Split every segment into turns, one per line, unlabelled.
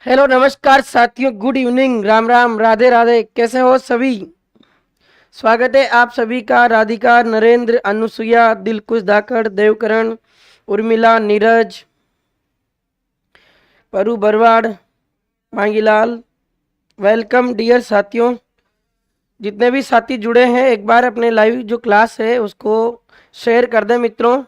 Hello नमस्कार साथियों, good evening, Ram Ram, Radhe Radhe. कैसे हो सभी? स्वागत है आप सभी का। राधिका, नरेंद्र, अनुसुईया, दिलकुश, धाकड़, देवकरण, उर्मिला, नीरज, परू बरवाड़, मांगीलाल, वेलकम डियर साथियों। जितने भी साथी जुड़े हैं एक बार अपने लाइव जो क्लास है उसको शेयर कर दें मित्रों,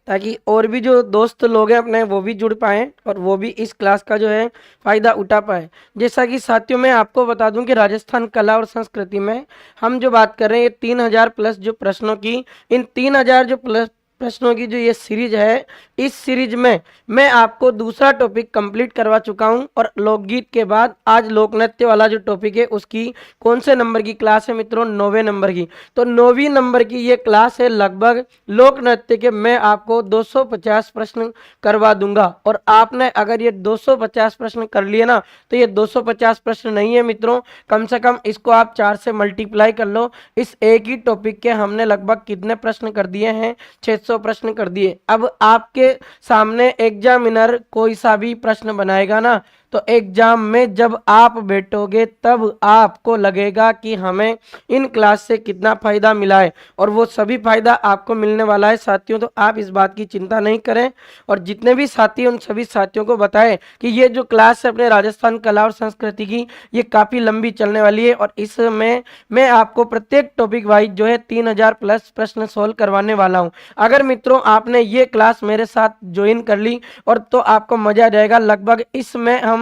ताकि और भी जो दोस्त लोग हैं अपने वो भी जुड़ पाएँ और वो भी इस क्लास का जो है फ़ायदा उठा पाए। जैसा कि साथियों मैं आपको बता दूं कि राजस्थान कला और संस्कृति में हम जो बात कर रहे हैं ये 3000 प्लस जो प्रश्नों की, इन 3000 जो प्लस प्रश्नों की जो ये सीरीज है, इस सीरीज में मैं आपको दूसरा टॉपिक कंप्लीट करवा चुका हूं और लोकगीत के बाद आज लोक नृत्य वाला जो टॉपिक है उसकी कौन से नंबर की क्लास है मित्रों? 9वें नंबर की। तो 9वीं नंबर की ये क्लास है। लगभग लोक नृत्य के मैं आपको 250 प्रश्न करवा दूंगा और आपने अगर ये 250 प्रश्न कर लिए ना तो ये 250 प्रश्न नहीं है मित्रों, कम से कम इसको आप 4 से मल्टीप्लाई कर लो। इस एक ही टॉपिक के हमने लगभग कितने प्रश्न कर दिए हैं? 600 प्रश्न कर दिए। अब आपके सामने एग्जामिनर कोई सा भी प्रश्न बनाएगा ना तो एग्जाम में जब आप बैठोगे तब आपको लगेगा कि हमें इन क्लास से कितना फायदा मिला है, और वो सभी फायदा आपको मिलने वाला है साथियों। तो आप इस बात की चिंता नहीं करें और जितने भी साथी उन सभी साथियों को बताएं कि ये जो क्लास है अपने राजस्थान कला और संस्कृति की, ये काफ़ी लंबी चलने वाली है और इसमें मैं आपको प्रत्येक टॉपिक वाइज जो है 3000 प्लस प्रश्न सोल्व करवाने वाला हूँ। अगर मित्रों आपने ये क्लास मेरे साथ ज्वाइन कर ली और तो आपको मजा आ जाएगा। लगभग इसमें हम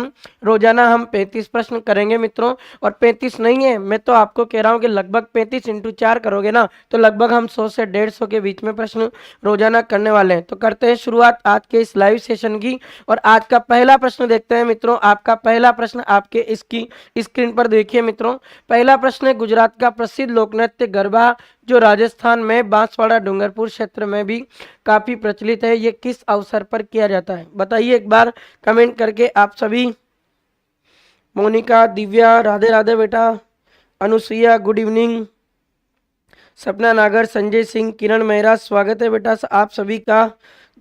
रोजाना 35 प्रश्न करेंगे मित्रों, और 35 नहीं है, मैं तो आपको कह रहा हूँ कि लगभग 35 इंटू 4 करोगे ना तो लगभग हम 100 से 150 के बीच में प्रश्न रोजाना करने वाले हैं। तो करते हैं शुरुआत आज के इस लाइव सेशन की और आज का पहला प्रश्न देखते हैं मित्रों। आपका पहला प्रश्न आपके इसकी स्क्रीन पर देखिए मित्रों। पहला प्रश्न है, गुजरात का प्रसिद्ध लोक नृत्य गरबा जो राजस्थान में बांसवाड़ा डूंगरपुर क्षेत्र में भी काफी प्रचलित है, ये किस अवसर पर किया जाता है? बताइए एक बार कमेंट करके आप सभी। मोनिका, दिव्या, राधे राधे बेटा, अनुसुईया गुड इवनिंग, सपना नागर, संजय सिंह, किरण मेहरा, स्वागत है बेटा आप सभी का।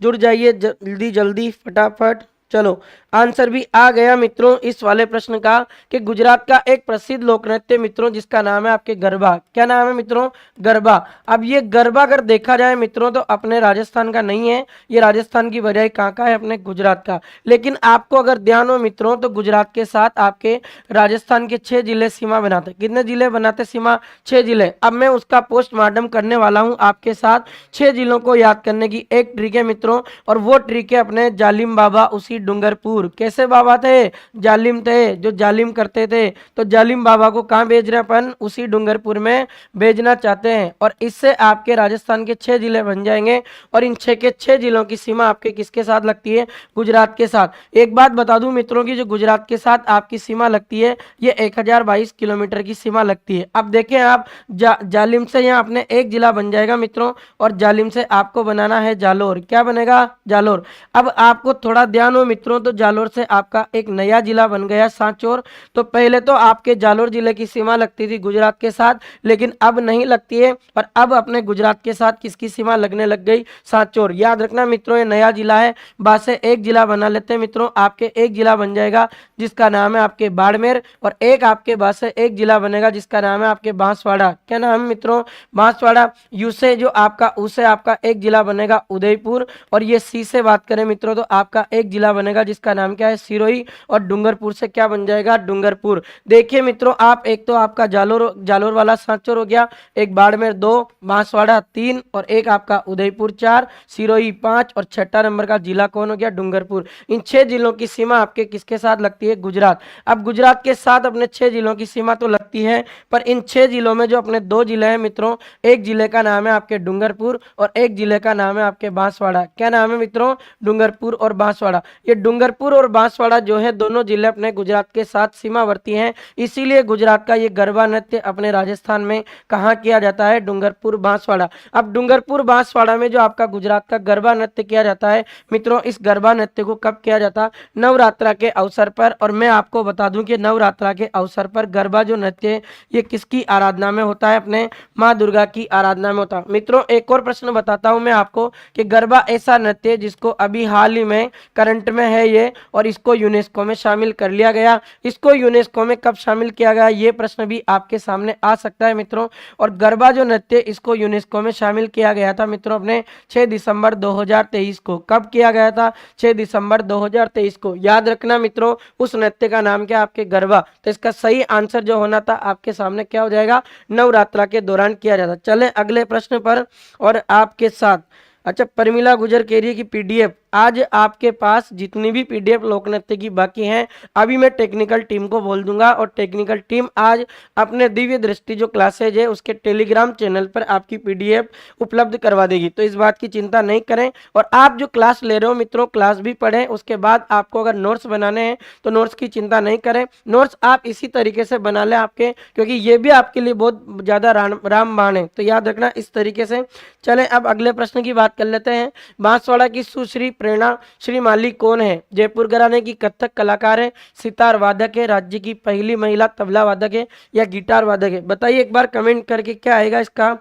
जुड़ जाइए जल्दी जल्दी फटाफट। चलो आंसर भी आ गया मित्रों इस वाले प्रश्न का कि गुजरात का एक प्रसिद्ध लोक नृत्य मित्रों जिसका नाम है आपके गरबा। क्या नाम है मित्रों? गरबा। अब ये गरबा अगर देखा जाए मित्रों तो अपने राजस्थान का नहीं है, ये राजस्थान की बजाय कहाँ का है? अपने गुजरात का। लेकिन आपको अगर ध्यान हो मित्रों तो गुजरात के साथ आपके राजस्थान के 6 जिले सीमा बनाते। कितने जिले बनाते सीमा? 6 जिले। अब मैं उसका पोस्टमार्टम करने वाला हूं आपके साथ। 6 जिलों को याद करने की एक ट्रिक है मित्रों, और वो ट्रिक है अपने जालिम बाबा उसी डूंगरपुर। कैसे बाबा थे? जालिम थे, जो जालिम करते थे। तो जालिम बाबा को कहाँ भेज रहे अपन? उसी डूंगरपुर में भेजना चाहते हैं, और इससे आपके राजस्थान के 6 जिले बन जाएंगे और इन 6 के 6 जिलों की सीमा आपके किसके साथ लगती है? गुजरात के साथ। एक बात बता दूं मित्रों की जो गुजरात के साथ आपकी सीमा लगती है ये 1022 किलोमीटर की सीमा लगती है। अब देखें आप जालिम से यहाँ अपने एक जिला बन जाएगा मित्रों, और जालिम से आपको बनाना है जालोर। क्या बनेगा? जालोर। अब आपको थोड़ा ध्यान हो मित्रों तो जालोर से आपका एक नया जिला बन गया सांचौर। तो पहले तो आपके जालोर जिले की सीमा लगती थी गुजरात के साथ, लेकिन अब नहीं लगती है, और अब अपने गुजरात के साथ किसकी सीमा लगने लग गई? सांचौर। याद रखना मित्रों ये नया जिला है, बाद से एक जिला बना लेते हैं मित्रों। आपके एक जिला बन जाएगा जिसका नाम है आपके बाड़मेर, और एक आपके बाद से एक जिला बनेगा जिसका नाम है आपके बांसवाड़ा। क्या नाम है मित्रों? बांसवाड़ा। यू से जो आपका उ से आपका एक जिला बनेगा उदयपुर, और ये सी से बात करें मित्रों तो आपका एक जिला बनेगा जिसका नाम क्या है? सिरोही, और डूंगरपुर से क्या बन जाएगा? डूंगरपुर। देखिए मित्रों आप एक तो आपका जालोर वाला सांचौर हो गया, एक बाड़मेर 2, बांसवाड़ा 3, और एक आपका उदयपुर 4, सिरोही 5, और छठा नंबर का जिला कौन हो गया? डूंगरपुर। इन 6 जिलों की सीमा आपके किसके साथ लगती है? गुजरात। अब गुजरात के साथ अपने 6 जिलों की सीमा तो लगती है, पर इन 6 जिलों में जो अपने 2 जिले हैं मित्रों, एक जिले का नाम है आपके डूंगरपुर और एक जिले का नाम है आपके बांसवाड़ा। क्या नाम है मित्रों? डूंगरपुर और बांसवाड़ा। ये डूंगरपुर और बांसवाड़ा जो है दोनों जिले अपने गुजरात के साथ सीमावर्ती हैं, इसीलिए गुजरात का ये गरबा नृत्य अपने राजस्थान में कहाँ किया जाता है? डूंगरपुर बांसवाड़ा। अब डूंगरपुर बांसवाड़ा में जो आपका गुजरात का गरबा नृत्य किया जाता है मित्रों, इस गरबा नृत्य को कब किया जाता? नवरात्रा के अवसर पर। और मैं आपको बता दूं कि नवरात्रा के अवसर पर गरबा जो नृत्य नृत्य ये किसकी आराधना में होता है? अपने माँ दुर्गा की आराधना में होता है। मित्रों एक और प्रश्न बताता हूं मैं आपको कि गरबा ऐसा नृत्य है जिसको अभी हाल ही में करंट में है ये, और इसको यूनेस्को में शामिल कर लिया गया। इसको यूनेस्को में कब शामिल किया गया, ये प्रश्न भी आपके सामने आ सकता है मित्रों। और गरबा जो नृत्य इसको यूनेस्को में शामिल किया गया था मित्रों अपने 6 दिसंबर 2023 को। कब किया गया था? 6 दिसंबर 2023 को। याद रखना मित्रों उस नृत्य का नाम क्या? आपके गरबा। तो इसका सही आंसर जो होना था आपके सामने क्या हो जाएगा? नवरात्रा के दौरान किया जाता। चले अगले प्रश्न पर और आपके साथ। अच्छा, परमिला गुजर कह रही है कि पीडीएफ आज आपके पास जितनी भी पीडीएफ लोक नृत्य की बाकी हैं अभी मैं टेक्निकल टीम को बोल दूंगा, और टेक्निकल टीम आज अपने दिव्य दृष्टि जो क्लासेज है उसके टेलीग्राम चैनल पर आपकी पीडीएफ उपलब्ध करवा देगी। तो इस बात की चिंता नहीं करें, और आप जो क्लास ले रहे हो मित्रों क्लास भी पढ़ें, उसके बाद आपको अगर नोट्स बनाने हैं तो नोट्स की चिंता नहीं करें। नोट्स आप इसी तरीके से बना लें आपके, क्योंकि ये भी आपके लिए बहुत ज़्यादा रामबाण है, तो याद रखना इस तरीके से। चलें अब अगले प्रश्न की बात कर लेते हैं। बांसवाड़ा की सुश्री प्रेरणा श्रीमाली कौन है? जयपुर घराने की कथक कलाकार है, सितार वादक है, राज्य की पहली महिला तबला वादक है, या गिटार वादक है? बताइए एक बार कमेंट करके क्या आएगा इसका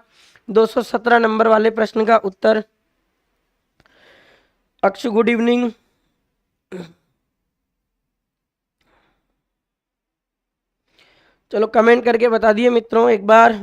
217 नंबर वाले प्रश्न का उत्तर। Akshu good evening. चलो कमेंट करके बता दिए मित्रों एक बार।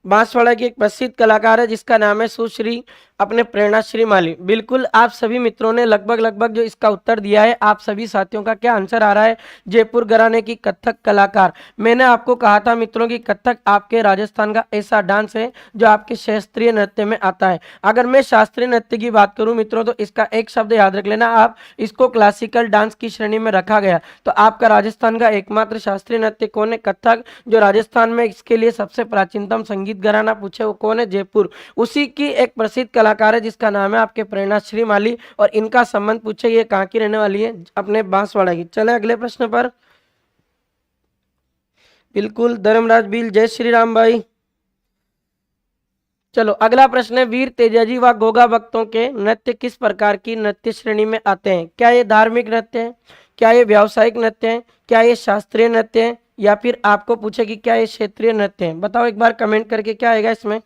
बांसवाड़ा की एक प्रसिद्ध कलाकार है जिसका नाम है सुश्री अपने प्रेरणा श्रीमाली। बिल्कुल आप सभी मित्रों ने लगभग जो इसका उत्तर दिया है, आप सभी साथियों का क्या आंसर आ रहा है? जयपुर घराने की कथक कलाकार। मैंने आपको कहा था मित्रों की कथक आपके राजस्थान का ऐसा डांस है जो आपके शास्त्रीय नृत्य में आता है। अगर मैं शास्त्रीय नृत्य की बात करूं मित्रों तो इसका एक शब्द याद रख लेना आप, इसको क्लासिकल डांस की श्रेणी में रखा गया। तो आपका राजस्थान का एकमात्र शास्त्रीय नृत्य कौन है? कथक। जो राजस्थान में इसके लिए सबसे प्राचीनतम संगीत घराना पूछे वो कौन है? जयपुर। उसी की एक प्रसिद्ध कलाकार है जिसका नाम है आपके प्रेरणा श्रीमाली, और इनका संबंध पूछे ये कहाँ की रहने वाली है? अपने बांसवाड़ा की। चले अगले प्रश्न पर। बिल्कुल धर्मराज बिल, जय श्री राम भाई। चलो अगला प्रश्न है, वीर तेजाजी व गोगा भक्तों के नृत्य किस प्रकार की नृत्य श्रेणी में आते हैं? क्या ये धार्मिक नृत्य है, क्या ये व्यावसायिक नृत्य है, क्या ये शास्त्रीय नृत्य है, या फिर आपको पूछे कि क्या ये क्षेत्रीय नृत्य है? बताओ एक बार कमेंट करके क्या आएगा इसमें।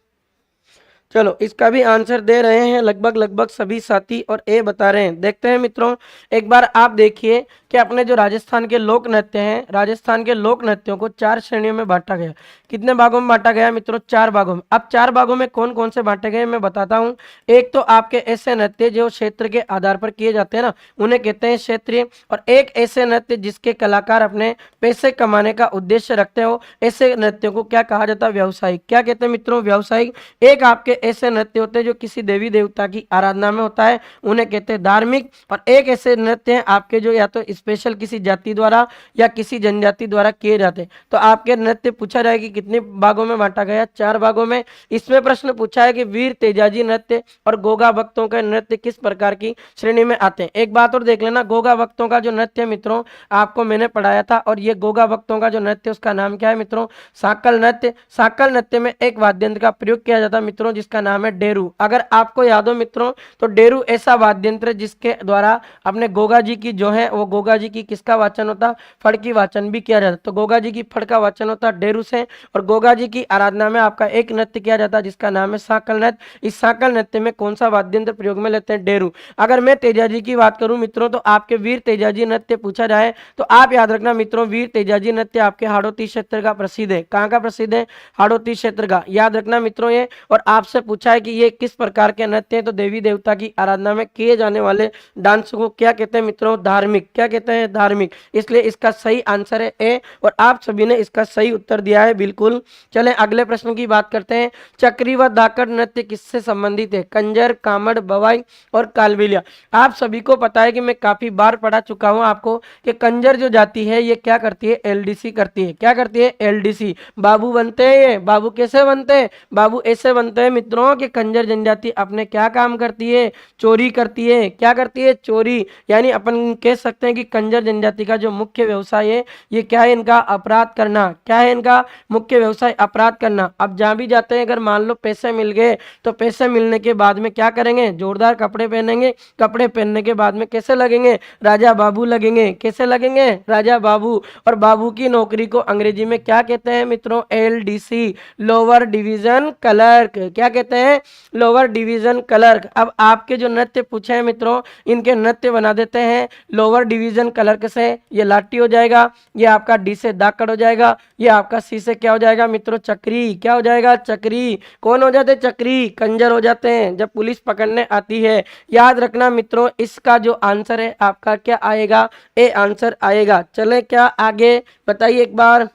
चलो इसका भी आंसर दे रहे हैं लगभग सभी साथी, और ए बता रहे हैं। देखते हैं मित्रों एक बार आप देखिए कि अपने जो राजस्थान के लोक नृत्य हैं, राजस्थान के लोक नृत्यों को 4 श्रेणियों में बांटा गया। कितने भागों में बांटा गया मित्रों? 4 भागों में। अब 4 भागों में कौन कौन से बांटे गए मैं बताता हूँ। एक तो आपके ऐसे नृत्य जो क्षेत्र के आधार पर किए जाते हैं ना, उन्हें कहते हैं क्षेत्रीय। और एक ऐसे नृत्य जिसके कलाकार अपने पैसे कमाने का उद्देश्य रखते हो, ऐसे नृत्यों को क्या कहा जाता है? व्यावसायिक। क्या कहते हैं मित्रों? व्यावसायिक। एक आपके ऐसे नृत्य होते हैं जो किसी देवी देवता की आराधना में होता है, उन्हें कहते हैं धार्मिक। और एक ऐसे नृत्य हैं आपके जो या तो स्पेशल किसी जाति द्वारा या किसी जनजाति द्वारा किए जाते हैं। तो आपके नृत्य पूछा जाए कि कितने भागों में बांटा गया? 4 भागों में। इसमें प्रश्न पूछा है कि वीर तेजाजी नृत्य और गोगा भक्तों का नृत्य किस प्रकार की श्रेणी में आते हैं। एक बात और देख लेना, गोगा भक्तों का जो नृत्य मित्रों आपको मैंने पढ़ाया था, और ये गोगा भक्तों का जो नृत्य उसका नाम क्या है मित्रों? साकल नृत्य। साकल नृत्य में एक वाद्य यंत्र का प्रयोग किया जाता है मित्रों जिसका नाम है डेरू। अगर आपको याद हो मित्रों तो डेरू ऐसा वाद्य यंत्र जिसके द्वारा अपने गोगा जी की जो है वो गोगा जी की किसका वाचन होता? फड़ की वाचन भी किया जाता। तो गोगा जी की फड़ का वाचन होता डेरू से, और गोगा जी की आराधना में आपका एक नृत्य किया जाता है जिसका नाम है साकल नृत्य। इस साकल नृत्य में कौन सा वाद्य यंत्र प्रयोग में लेते हैं? डेरू। अगर मैं तेजाजी की बात करूं मित्रों तो आपके वीर तेजाजी नृत्य पूछा जाए तो आप याद रखना मित्रों, वीर तेजाजी नृत्य आपके हाड़ौती क्षेत्र का प्रसिद्ध है। कहाँ का प्रसिद्ध है? हाड़ौती क्षेत्र का। याद रखना मित्रों ये। और आपसे पूछा है कि ये किस प्रकार के नृत्य हैं, तो देवी देवता की आराधना में किए जाने वाले डांस को क्या कहते हैं मित्रों? धार्मिक। क्या कहते हैं? धार्मिक। इसलिए इसका सही आंसर है ए, और आप सभी ने इसका सही उत्तर दिया है बिल्कुल। चलें अगले प्रश्न की बात करते हैं। चक्री व धाकड़ नृत्य किससे संबंधित है? कंजर, कामड़, बवाई और कालबेलिया। आप सभी को पता है कि मैं काफी बार पढ़ा चुका हूं आपको कि कंजर जो जाति है ये क्या करती है? एलडीसी करती है। क्या करती है? एलडीसी। बाबू बनते हैं ये। बाबू कैसे बनते हैं? बाबू ऐसे बनते हैं मित्रों कि कंजर जनजाति अपने क्या काम करती है, चोरी करती है। क्या करती है, चोरी। यानी अपन कह सकते हैं कि कंजर जनजाति का जो मुख्य व्यवसाय है ये क्या है, इनका अपराध करना। क्या है इनका मुख्य व्यवसाय, अपराध करना। अब जहाँ भी जाते हैं अगर मान लो पैसे मिल गए तो पैसे मिलने के बाद में क्या करेंगे, जोरदार कपड़े पहनेंगे। कपड़े पहनने के बाद में कैसे लगेंगे, राजा बाबू लगेंगे। कैसे लगेंगे, राजा बाबू। और बाबू की नौकरी को अंग्रेजी में क्या कहते हैं मित्रों, LDC, लोअर डिवीजन क्लर्क। क्या कहते हैं, लोअर डिवीजन क्लर्क। अब आपके जो नृत्य पूछे हैं मित्रों, इनके नृत्य बना देते हैं लोअर डिवीजन क्लर्क से। ये लाठी हो जाएगा, ये आपका D से दाकड़ हो जाएगा, ये आपका C से क्या हो जाएगा मित्रों, चक्री। क्या हो जाएगा, चक्री। कौन हो जाते, चक्री, कंजर हो जाते हैं जब पुलिस पकड़ने आती है। याद रखना मित्रों, इसका जो आंसर है आपका क्या आएगा, ए आंसर आएगा। चले क्या आगे बताइए एक बार।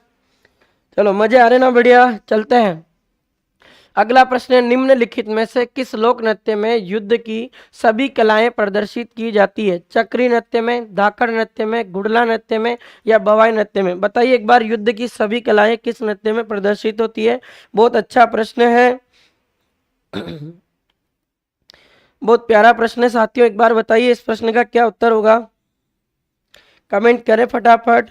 चलो मजे आ रहे ना, बढ़िया, चलते हैं। अगला प्रश्न है, निम्नलिखित में से किस लोक नृत्य में युद्ध की सभी कलाएं प्रदर्शित की जाती है। चक्री नृत्य में, धाकड़ नृत्य में, गुड़ला नृत्य में या बवाई नृत्य में। बताइए एक बार, युद्ध की सभी कलाएं किस नृत्य में प्रदर्शित होती है। बहुत अच्छा प्रश्न है, बहुत प्यारा प्रश्न है साथियों। एक बार बताइए इस प्रश्न का क्या उत्तर होगा, कमेंट करें फटाफट।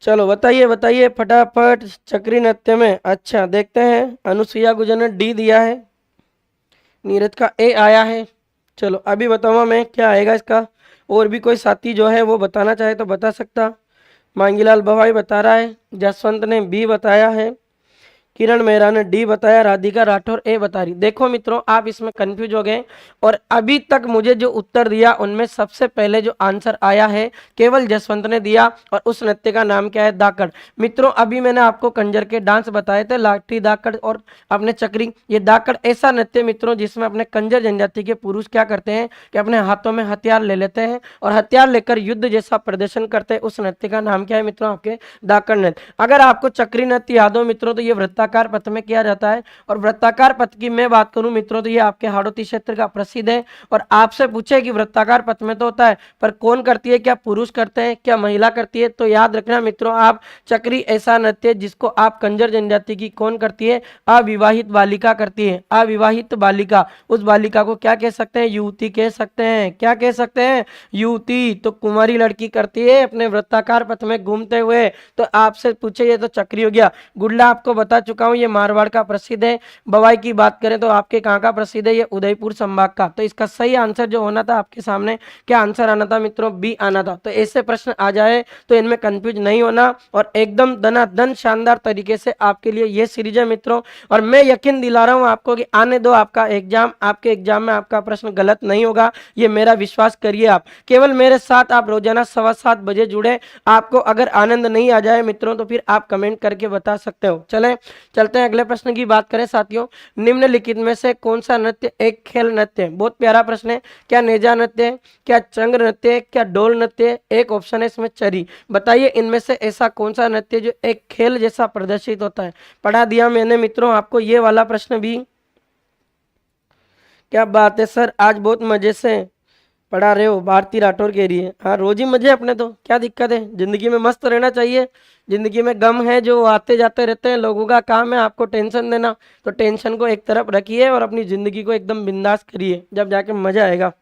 चलो बताइए बताइए फटाफट, चक्री नृत्य में। अच्छा देखते हैं, अनुसुईया गुजर ने D दिया है, नीरज का A आया है। चलो अभी बताऊंगा मैं क्या आएगा इसका। और भी कोई साथी जो है वो बताना चाहे तो बता सकता। मांगीलाल बवाई बता रहा है, जसवंत ने B बताया है, किरण मेहरा ने D बताया, राधिका राठौर A बता रही। देखो मित्रों, आप इसमें कंफ्यूज हो गए और अभी तक मुझे जो उत्तर दिया उनमें सबसे पहले जो आंसर आया है केवल जसवंत ने दिया, और उस नृत्य का नाम क्या है, दाकड़। मित्रों अभी मैंने आपको कंजर के डांस बताए थे, लाठी, दाकड़ और अपने चक्री। ये दाकड़ ऐसा नृत्य मित्रों जिसमें अपने कंजर जनजाति के पुरुष क्या करते हैं कि अपने हाथों में हथियार ले लेते हैं और हथियार लेकर युद्ध जैसा प्रदर्शन करते हैं। उस नृत्य का नाम क्या है मित्रों, आपके दाकड़ नृत्य। अगर आपको चक्री नृत्य याद हो मित्रों तो ये वृत्ताकार पथ में किया जाता है। और वृत्ताकार पथ की मैं बात करूं मित्रों तो ये आपके हाड़ौती क्षेत्र का प्रसिद्ध है। और आपसे पूछे कि वृत्ताकार पथ में तो होता है पर कौन करती है, क्या पुरुष करते हैं, क्या महिला करती है, तो याद रखना मित्रों आप, चक्री ऐसा नृत्य जिसको आप कंजर जनजाति की कौन करती है, अविवाहित बालिका करती है। अविवाहित बालिका, उस बालिका को क्या कह सकते हैं, युवती कह सकते हैं। क्या कह सकते हैं, युवती। तो कुमारी लड़की करती है अपने वृत्ताकार पथ में घूमते हुए। तो आपसे पूछे ये तो चक्री हो गया। गुड़ला आपको बता चुका हूं, ये मारवाड़ का प्रसिद्ध है। बवाई की बात करें तो आपके कहाँ का प्रसिद्ध है, ये उदयपुर संभाग का। तो इसका सही आंसर जो होना था आपके सामने, क्या आंसर आना था मित्रों, B आना था। तो ऐसे प्रश्न आ जाए तो इनमें कंफ्यूज नहीं होना और एकदम दनादन शानदार तरीके से आपके लिए ये सीरीज है मित्रों। और मैं यकीन दिला रहा हूं आपको कि आने दो आपका एग्जाम, आपके एग्जाम में आपका प्रश्न गलत नहीं होगा, ये मेरा विश्वास करिए आप। केवल मेरे साथ आप रोजाना 7:15 बजे जुड़े। आपको अगर आनंद नहीं आ जाए मित्रों तो फिर आप कमेंट करके बता सकते हो। चलें चलते हैं अगले प्रश्न की बात करें साथियों। निम्नलिखित में से कौन सा नृत्य एक खेल नृत्य है। बहुत प्यारा प्रश्न है। क्या नेजा नृत्य है, क्या चंग नृत्य है, क्या डोल नृत्य है। एक ऑप्शन है इसमें चरी। बताइए इनमें से ऐसा कौन सा नृत्य जो एक खेल जैसा प्रदर्शित होता है। पढ़ा दिया मैंने मित्रों आपको ये वाला प्रश्न भी। क्या बात है सर, आज बहुत मजे से पढ़ा रहे हो, भारती राठौर कह रही है। हाँ रोज ही मजे अपने, तो क्या दिक्कत है, जिंदगी में मस्त रहना चाहिए। जिंदगी में गम है जो आते जाते रहते हैं, लोगों का काम है आपको टेंशन देना। तो टेंशन को एक तरफ रखिए और अपनी जिंदगी को एकदम बिंदास करिए, जब जाके मजा आएगा।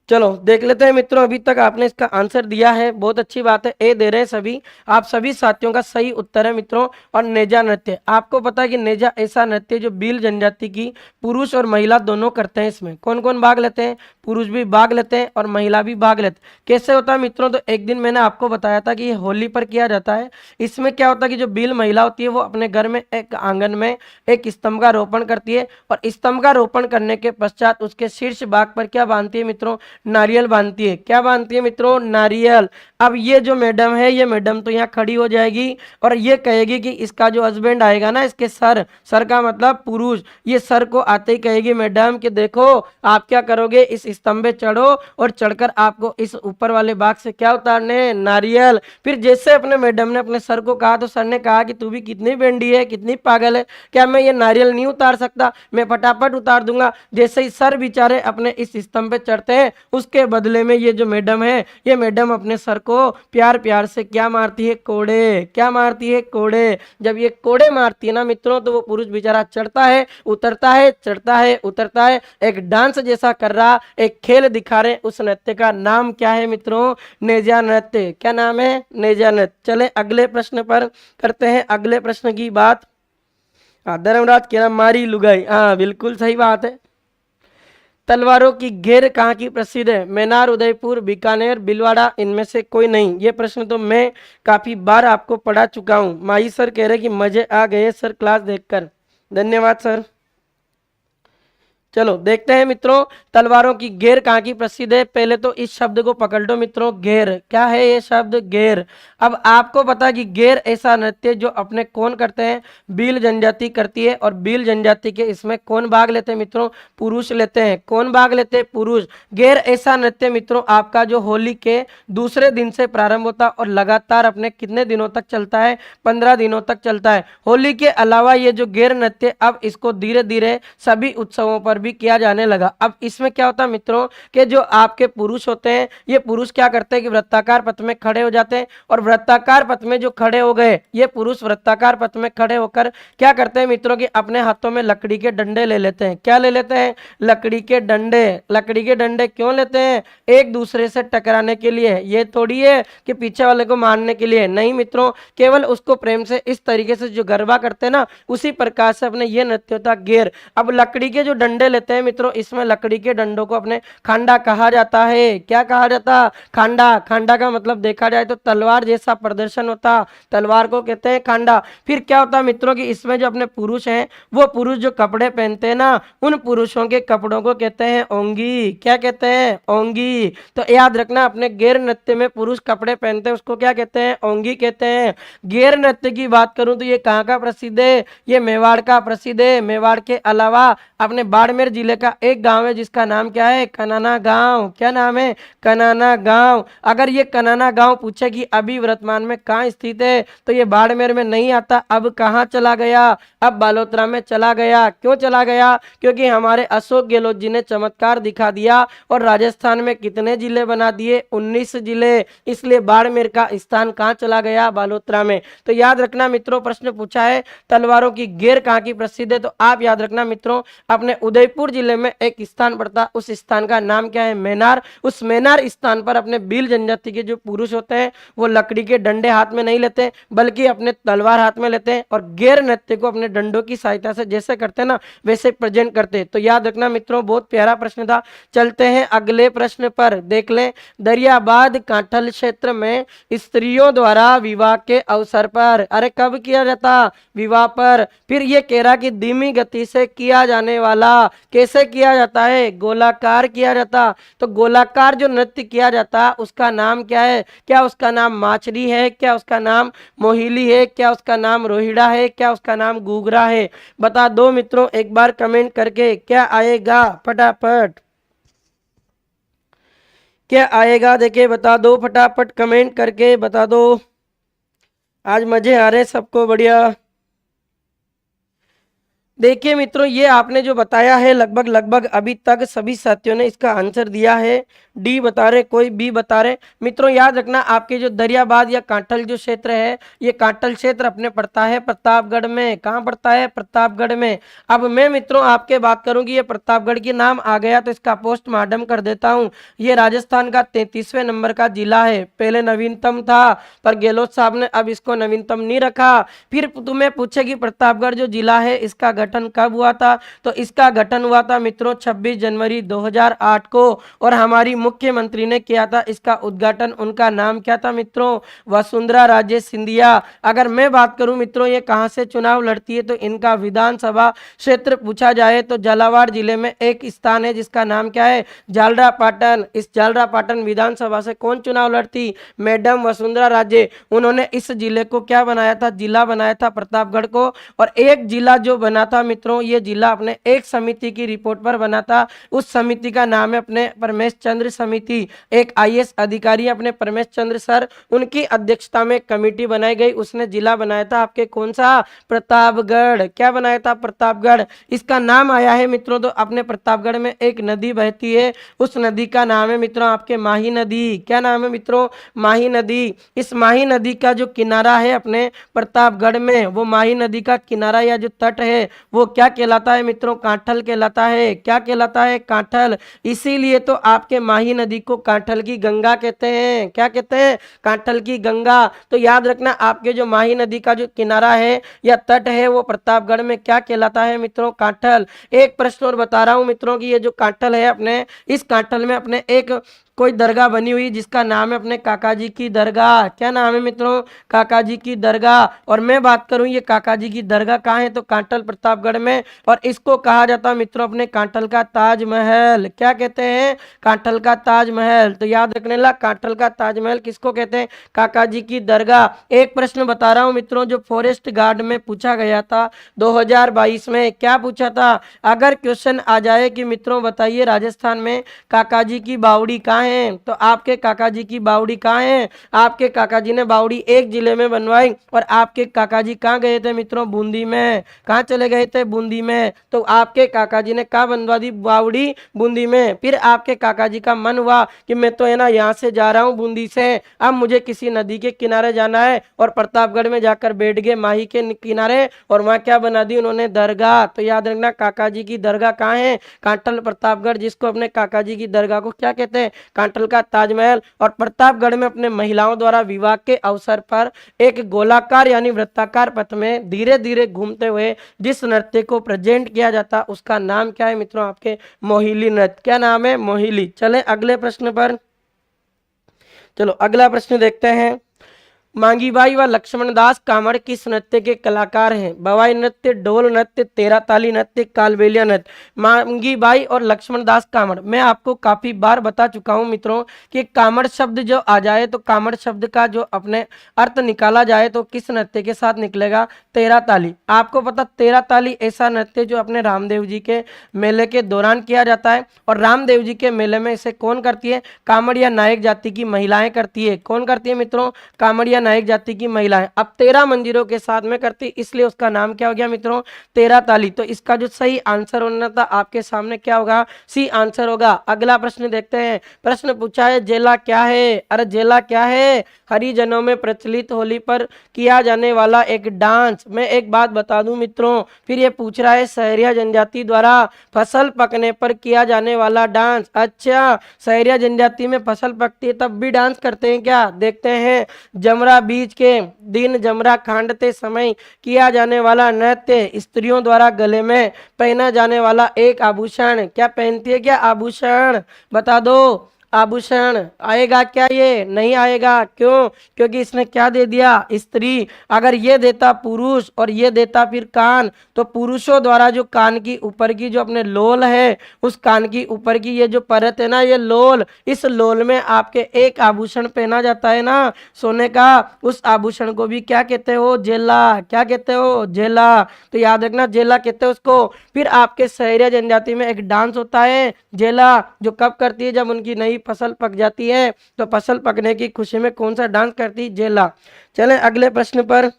चलो देख लेते हैं मित्रों, अभी तक आपने इसका आंसर दिया है, बहुत अच्छी बात है, ए दे रहे हैं सभी। आप सभी साथियों का सही उत्तर है मित्रों। और नेजा नृत्य, आपको पता है कि नेजा ऐसा नृत्य जो भील जनजाति की पुरुष और महिला दोनों करते हैं। इसमें कौन कौन भाग लेते हैं, पुरुष भी भाग लेते हैं और महिला भी भाग लेते हैं। कैसे होता है मित्रों, तो एक दिन मैंने आपको बताया था कि ये होली पर किया जाता है। इसमें क्या होता है कि जो भील महिला होती है वो अपने घर में एक आंगन में एक स्तंभ का रोपण करती है और स्तंभ का रोपण करने के पश्चात उसके शीर्ष भाग पर क्या बांधती है मित्रों, नारियल बांधती है। क्या बांधती है मित्रों, नारियल। अब ये जो मैडम है, ये मैडम तो यहाँ खड़ी हो जाएगी और ये कहेगी कि इसका जो हस्बैंड आएगा ना, इसके सर, सर का मतलब पुरुष, ये सर को आते ही कहेगी मैडम कि देखो आप क्या करोगे, इस स्तंभ पे चढ़ो और चढ़कर आपको इस ऊपर वाले बाग से क्या उतारने, नारियल। फिर जैसे अपने मैडम ने अपने सर को कहा तो सर ने कहा कि तू भी कितनी बेंडी है, कितनी पागल है, क्या मैं ये नारियल नहीं उतार सकता, मैं फटाफट उतार दूंगा। जैसे ही सर बेचारे अपने इस स्तंभ पे चढ़ते हैं उसके बदले में ये जो मैडम है, ये मैडम अपने सर को प्यार प्यार से क्या मारती है? कोड़े। क्या मारती है? कोड़े। जब ये कोड़े मारती है ना मित्रों, तो वो पुरुष बेचारा चढ़ता है, उतरता है, चढ़ता है, उतरता है, एक डांस जैसा कर रहा, एक खेल दिखा रहे। उस नृत्य का नाम क्या है मित्रों? नेजा नृत्य। क्या नाम है? नेजा नृत्य। चले अगले प्रश्न पर करते हैं, अगले प्रश्न की बात। धर्मराज कह रहा मारी लुगाई। हाँ बिल्कुल सही बात है। तलवारों की घेर कहाँ की प्रसिद्ध है? मैनार, उदयपुर, बीकानेर, भीलवाड़ा, इनमें से कोई नहीं। ये प्रश्न तो मैं काफी बार आपको पढ़ा चुका हूँ। माही सर कह रहे कि मजे आ गए सर क्लास देखकर। धन्यवाद सर। चलो देखते हैं मित्रों, तलवारों की घेर कहाँ की प्रसिद्ध है। पहले तो इस शब्द को पकड़ लो मित्रों, घेर। क्या है ये शब्द? घेर। अब आपको पता कि घेर ऐसा नृत्य जो अपने कौन करते हैं? भील जनजाति करती है। और भील जनजाति के इसमें कौन भाग लेते हैं मित्रों? पुरुष लेते हैं। कौन भाग लेते हैं? पुरुष। घेर ऐसा नृत्य मित्रों आपका जो होली के दूसरे दिन से प्रारंभ होता और लगातार अपने कितने दिनों तक चलता है? 15 दिनों तक चलता है। होली के अलावा ये जो घेर नृत्य अब इसको धीरे धीरे सभी उत्सवों पर भी किया जाने लगा। अब इसमें क्या होता है मित्रों कि जो आपके पुरुष होते हैं, ये पुरुष क्या करते हैं कि वृत्ताकार पथ में खड़े हो जाते हैं। और वृत्ताकार पथ में जो खड़े हो गए, ये पुरुष वृत्ताकार पथ में खड़े होकर क्या करते हैं मित्रों कि अपने हाथों में लकड़ी के डंडे ले लेते हैं। क्या ले लेते हैं? लकड़ी के डंडे। लकड़ी के डंडे क्यों लेते हैं? एक दूसरे से टकराने के लिए। ये थोड़ी है कि पीछे वाले को मारने के लिए, नहीं मित्रों, केवल उसको प्रेम से इस तरीके से जो गरबा करते हैं ना, उसी प्रकार से अपने ये नृत्य होता घेर। अब लकड़ी के जो डंडे लेते हैं मित्रों, इसमें लकड़ी के डंडों को अपने खांडा कहा जाता है। क्या कहा जाता? खांडा। खांडा का मतलब देखा जाए तो तलवार जैसा प्रदर्शन होता, तलवार को कहते हैं खांडा। फिर क्या होता मित्रों कि इसमें जो अपने पुरुष हैं, वो पुरुष जो कपड़े पहनते हैं ना, उन पुरुषों के कपड़ों को कहते हैं ओंगी। क्या कहते हैं? ओंगी। तो याद रखना, अपने घेर नृत्य में पुरुष कपड़े पहनते हैं, उसको क्या कहते हैं? ओंगी कहते हैं। घेर नृत्य की बात करूं तो ये कहाँ का प्रसिद्ध है? ये मेवाड़ का प्रसिद्ध है। मेवाड़ के अलावा अपने बाड़मेर जिले का एक गांव है जिसका नाम क्या है? कनाना गांव। क्या नाम है? कनाना गांव। अगर ये कनाना गांव पूछे कि अभी वर्तमान में कहाँ स्थित है, तो ये बाड़मेर में नहीं आता। अब कहाँ चला गया? अब बालोतरा में चला गया। क्यों चला गया? क्योंकि हमारे अशोक गहलोत जी ने चमत्कार दिखा दिया और राजस्थान में कितने जिले बना दिए? 19 जिले। इसलिए बाड़मेर का स्थान कहाँ चला गया? बालोतरा में। तो याद रखना मित्रों, प्रश्न पूछा है तलवारों की घेर कहाँ की प्रसिद्ध है, तो आप याद रखना मित्रों, अपने उदयपुर जिले में एक स्थान पड़ता, उस स्थान का नाम क्या है? मैनार। उस मैनार स्थान पर अपने भील जनजाति के जो पुरुष होते हैं, वो लकड़ी के डंडे हाथ में नहीं लेते, बल्कि अपने तलवार हाथ में लेते हैं और घेर नृत्य को अपने डंडों की सहायता से जैसे करते हैं ना, वैसे प्रेजेंट करते हैं। तो याद रखना मित्रों, बहुत प्यारा प्रश्न था। चलते हैं अगले प्रश्न पर। देख लें, दरियाबाद कांठल क्षेत्र में स्त्रियों द्वारा विवाह के अवसर पर, अरे कब किया जाता? विवाह पर। फिर ये कह रहा कि धीमी गति से किया जाने वाला, कैसे किया जाता है? गोलाकार किया जाता। तो गोलाकार जो नृत्य किया जाता उसका नाम क्या है? क्या उसका नाम माचरी है? क्या उसका नाम मोहिली है? क्या उसका नाम रोहिड़ा है? क्या उसका नाम गुगरा है? बता दो मित्रों एक बार कमेंट करके, क्या आएगा? फटाफट क्या आएगा? देखिए बता दो, फटाफट कमेंट करके बता दो। आज मजे आ रहे सबको, बढ़िया। देखिए मित्रों, ये आपने जो बताया है लगभग लगभग अभी तक सभी साथियों ने इसका आंसर दिया है। डी बता रहे, कोई बी बता रहे। मित्रों याद रखना, आपके जो दरियाबाद या कांठल जो क्षेत्र है, ये कांठल क्षेत्र अपने पड़ता है प्रतापगढ़ में। कहाँ पड़ता है? प्रतापगढ़ में। अब मैं मित्रों आपके बात करूंगी, ये प्रतापगढ़ की नाम आ गया तो इसका पोस्टमार्टम कर देता हूँ। ये राजस्थान का 33वें नंबर का जिला है। पहले नवीनतम था, पर गहलोत साहब ने अब इसको नवीनतम नहीं रखा। फिर तुम्हें पूछे कि प्रतापगढ़ जो जिला है इसका गठन कब हुआ था, तो इसका गठन हुआ था मित्रों 26 जनवरी 2008 को। और हमारी मुख्यमंत्री ने किया था इसका उद्घाटन। उनका नाम क्या था मित्रों? वसुंधरा राजे सिंधिया। अगर मैं बात करूं मित्रों ये कहां से चुनाव लड़ती है, तो इनका विधानसभा क्षेत्र पूछा जाए तो झालावाड़ जिले में एक स्थान है जिसका नाम क्या है? झालरापाटन। इस झालरापाटन विधानसभा से कौन चुनाव लड़ती? मैडम वसुंधरा राजे। उन्होंने इस जिले को क्या बनाया था? जिला बनाया था प्रतापगढ़ को। और एक जिला जो बना था था मित्रों, ये जिला अपने एक समिति की रिपोर्ट पर बना था। उस समिति का नाम है अपने परमेश चंद्र समिति। एक आईएएस अधिकारी अपने परमेश चंद्र सर, उनकी अध्यक्षता में कमेटी बनाई गई। उसने जिला बनाया था आपके कौन सा? प्रतापगढ़। क्या बनाया था? प्रतापगढ़। इसका नाम आया है मित्रों तो अपने प्रतापगढ़ में एक नदी बहती है, उस नदी का नाम है मित्रों आपके माही नदी। क्या नाम है मित्रों? माही नदी। इस माही नदी का जो किनारा है अपने प्रतापगढ़ में, वो माही नदी का किनारा या जो तट है वो क्या कहलाता है मित्रों? कांठल कहलाता है। क्या कहलाता है? कांठल। इसीलिए तो आपके माही नदी को कांठल की गंगा कहते हैं। क्या कहते हैं? कांठल की गंगा। तो याद रखना आपके जो माही नदी का जो किनारा है या तट है वो प्रतापगढ़ में क्या कहलाता है मित्रों? कांठल। एक प्रश्न और बता रहा हूं मित्रों की ये जो कांठल है अपने, इस कांठल में अपने एक कोई दरगाह बनी हुई जिसका नाम है अपने काका जी की दरगाह। क्या नाम है मित्रों? काका जी की दरगाह। और मैं बात करूं ये काका जी की दरगाह कहाँ है तो कांठल प्रतापगढ़ में, और इसको कहा जाता है मित्रों अपने कांठल का ताजमहल। क्या कहते हैं? कांठल का ताजमहल। तो याद रखने ला कांठल का ताजमहल किसको कहते हैं? काका जी की दरगाह। एक प्रश्न बता रहा हूं मित्रों जो फॉरेस्ट गार्ड में पूछा गया था 2022 में। क्या पूछा था? अगर क्वेश्चन आ जाए कि मित्रों बताइए राजस्थान में काका जी की बावड़ी कहाँ है, तो आपके काका जी की बावड़ी कहाँ है? आपके काका जी ने बावड़ी एक जिले में बनवाई, और आपके काका जी कहाँ गए थे मित्रों? बूंदी में। कहाँ चले गए थे? बूंदी में। तो आपके काका जी ने कहाँ बनवा दी बावड़ी? बूंदी में। फिर आपके काका जी का मन हुआ कि मैं तो है ना यहाँ से जा रहा हूँ बूंदी से, अब मुझे किसी नदी के किनारे जाना है, और प्रतापगढ़ में जाकर बैठ गए माही के किनारे, और वहाँ क्या बना दी उन्होंने? दरगाह। तो याद रखना काका जी की दरगाह कहाँ है? कांठल प्रतापगढ़, जिसको अपने काका जी की दरगाह को क्या कहते हैं? कांठल का ताजमहल। और प्रतापगढ़ में अपने महिलाओं द्वारा विवाह के अवसर पर एक गोलाकार यानी वृत्ताकार पथ में धीरे धीरे घूमते हुए जिस नृत्य को प्रेजेंट किया जाता उसका नाम क्या है मित्रों? आपके मोहिली नृत्य। क्या नाम है? मोहिली। चले अगले प्रश्न पर। चलो अगला प्रश्न देखते हैं। मांगीबाई व लक्ष्मण दास कामड़ किस नृत्य के कलाकार हैं? बवाई नृत्य, ढोल नृत्य, तेरा ताली नृत्य, कालबेलिया नृत्य। मांगीबाई और लक्ष्मण दास कामड़, मैं आपको काफी बार बता चुका हूं मित्रों कि कामड़ शब्द जो आ जाए तो कामड़ शब्द का जो अपने अर्थ निकाला जाए तो किस नृत्य के साथ निकलेगा? तेरा ताली। आपको पता तेरा ताली ऐसा नृत्य जो अपने रामदेव जी के मेले के दौरान किया जाता है, और रामदेव जी के मेले में इसे कौन करती है? कामड़िया नायक जाति की महिलाएं करती है। कौन करती है मित्रों? कामड़िया नायक जाति की महिलाएं। अब 13 मंदिरों के साथ में करती, इसलिए उसका नाम क्या हो गया मित्रों? तेरा ताली। तो इसका जो सही आंसर होना था आपके सामने क्या होगा? सी आंसर होगा। अगला प्रश्न देखते हैं। प्रश्न पूछा है जेला क्या है? अरे जेला क्या है? हरिजनों में प्रचलित होली पर किया जाने वाला एक डांस। मैं एक बात बता दूं मित्रों, फिर ये पूछ रहा है सहरिया जनजाति द्वारा फसल पकने पर किया जाने वाला डांस। अच्छा, सहरिया जनजाति में फसल पकती है तब भी डांस करते हैं क्या? देखते हैं। जमरा बीज के दिन जमरा खांडते समय किया जाने वाला नृत्य, स्त्रियों द्वारा गले में पहना जाने वाला एक आभूषण। क्या पहनती है? क्या आभूषण? बता दो। आभूषण आएगा क्या? ये नहीं आएगा। क्यों? क्योंकि इसने क्या दे दिया? स्त्री। अगर ये देता पुरुष और ये देता फिर कान, तो पुरुषों द्वारा जो कान की ऊपर की जो अपने लोल है, उस कान की ऊपर की ये जो परत है ना, ये लोल, इस लोल में आपके एक आभूषण पहना जाता है ना सोने का, उस आभूषण को भी क्या कहते हो? जेला। क्या कहते हो? जेला। तो याद रखना जेला कहते हैं उसको। फिर आपके सहरिया जनजाति में एक डांस होता है जेला, जो कब करती है? जब उनकी नई फसल पक जाती है, तो फसल पकने की खुशी में कौन सा डांस करती है? जेला। चलें अगले प्रश्न पर।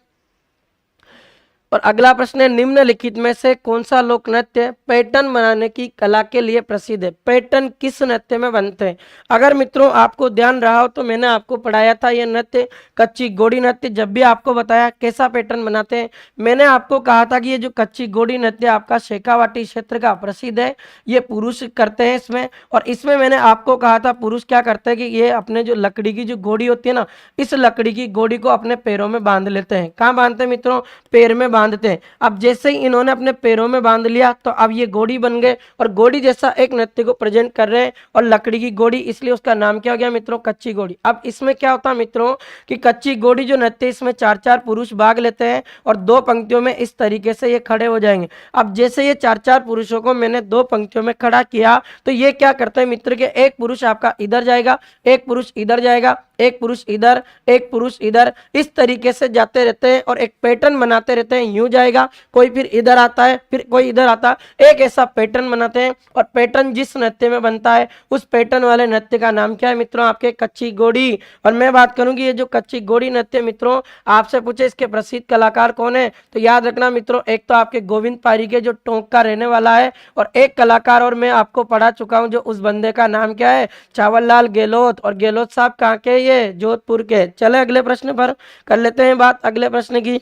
और अगला प्रश्न है निम्नलिखित में से कौन सा लोक नृत्य पैटर्न बनाने की कला के लिए प्रसिद्ध है? पैटर्न किस नृत्य में बनते हैं? अगर मित्रों आपको ध्यान रहा हो तो मैंने आपको पढ़ाया था ये नृत्य कच्ची घोड़ी नृत्य। जब भी आपको बताया कैसा पैटर्न बनाते हैं, मैंने आपको कहा था कि ये जो कच्ची घोड़ी नृत्य आपका शेखावाटी क्षेत्र का प्रसिद्ध है, ये पुरुष करते हैं इसमें। और इसमें मैंने आपको कहा था पुरुष क्या करते हैं कि ये अपने जो लकड़ी की जो घोड़ी होती है ना, इस लकड़ी की घोड़ी को अपने पैरों में बांध लेते हैं। कहाँ बांधते हैं मित्रों? पैर में बांधते हैं। अब जैसे ही इन्होंने अपने पैरों में बांध लिया तो अब ये घोड़ी बन गए, और घोड़ी जैसा एक नृत्य को प्रेजेंट कर रहे हैं, और लकड़ी की घोड़ी, इसलिए उसका नाम क्या हो गया मित्रों? कच्ची घोड़ी। अब इसमें क्या होता है मित्रों कि कच्ची घोड़ी जो नृत्य, इसमें 4-4 पुरुष भाग लेते हैं, और 2 पंक्तियों में इस तरीके से ये खड़े हो जाएंगे। अब जैसे ये 4-4 पुरुषों को मैंने 2 पंक्तियों में खड़ा किया, तो ये क्या करते हैं मित्र के, एक पुरुष आपका इधर जाएगा, एक पुरुष इधर जाएगा, एक पुरुष इधर, एक पुरुष इधर, इस तरीके से जाते रहते हैं और एक पैटर्न बनाते रहते हैं। यूं जाएगा, कोई फिर इधर आता है, फिर कोई इधर आता है, एक ऐसा पैटर्न बनाते हैं। और पैटर्न जिस नृत्य में बनता है उस पैटर्न वाले नृत्य का नाम क्या है मित्रों? आपके कच्ची घोड़ी। और मैं बात करूंगी ये जो कच्ची घोड़ी नृत्य मित्रों, आपसे पूछे इसके प्रसिद्ध कलाकार कौन है, तो याद रखना मित्रों, एक तो आपके गोविंद पारीके जो टोंक का रहने वाला है, और एक कलाकार और मैं आपको पढ़ा चुका हूं जो उस बंदे का नाम क्या है? चावललाल गहलोत। और गहलोत साहब कहाँ के? ये जोधपुर के। चले अगले प्रश्न पर कर लेते हैं बात, अगले प्रश्न की।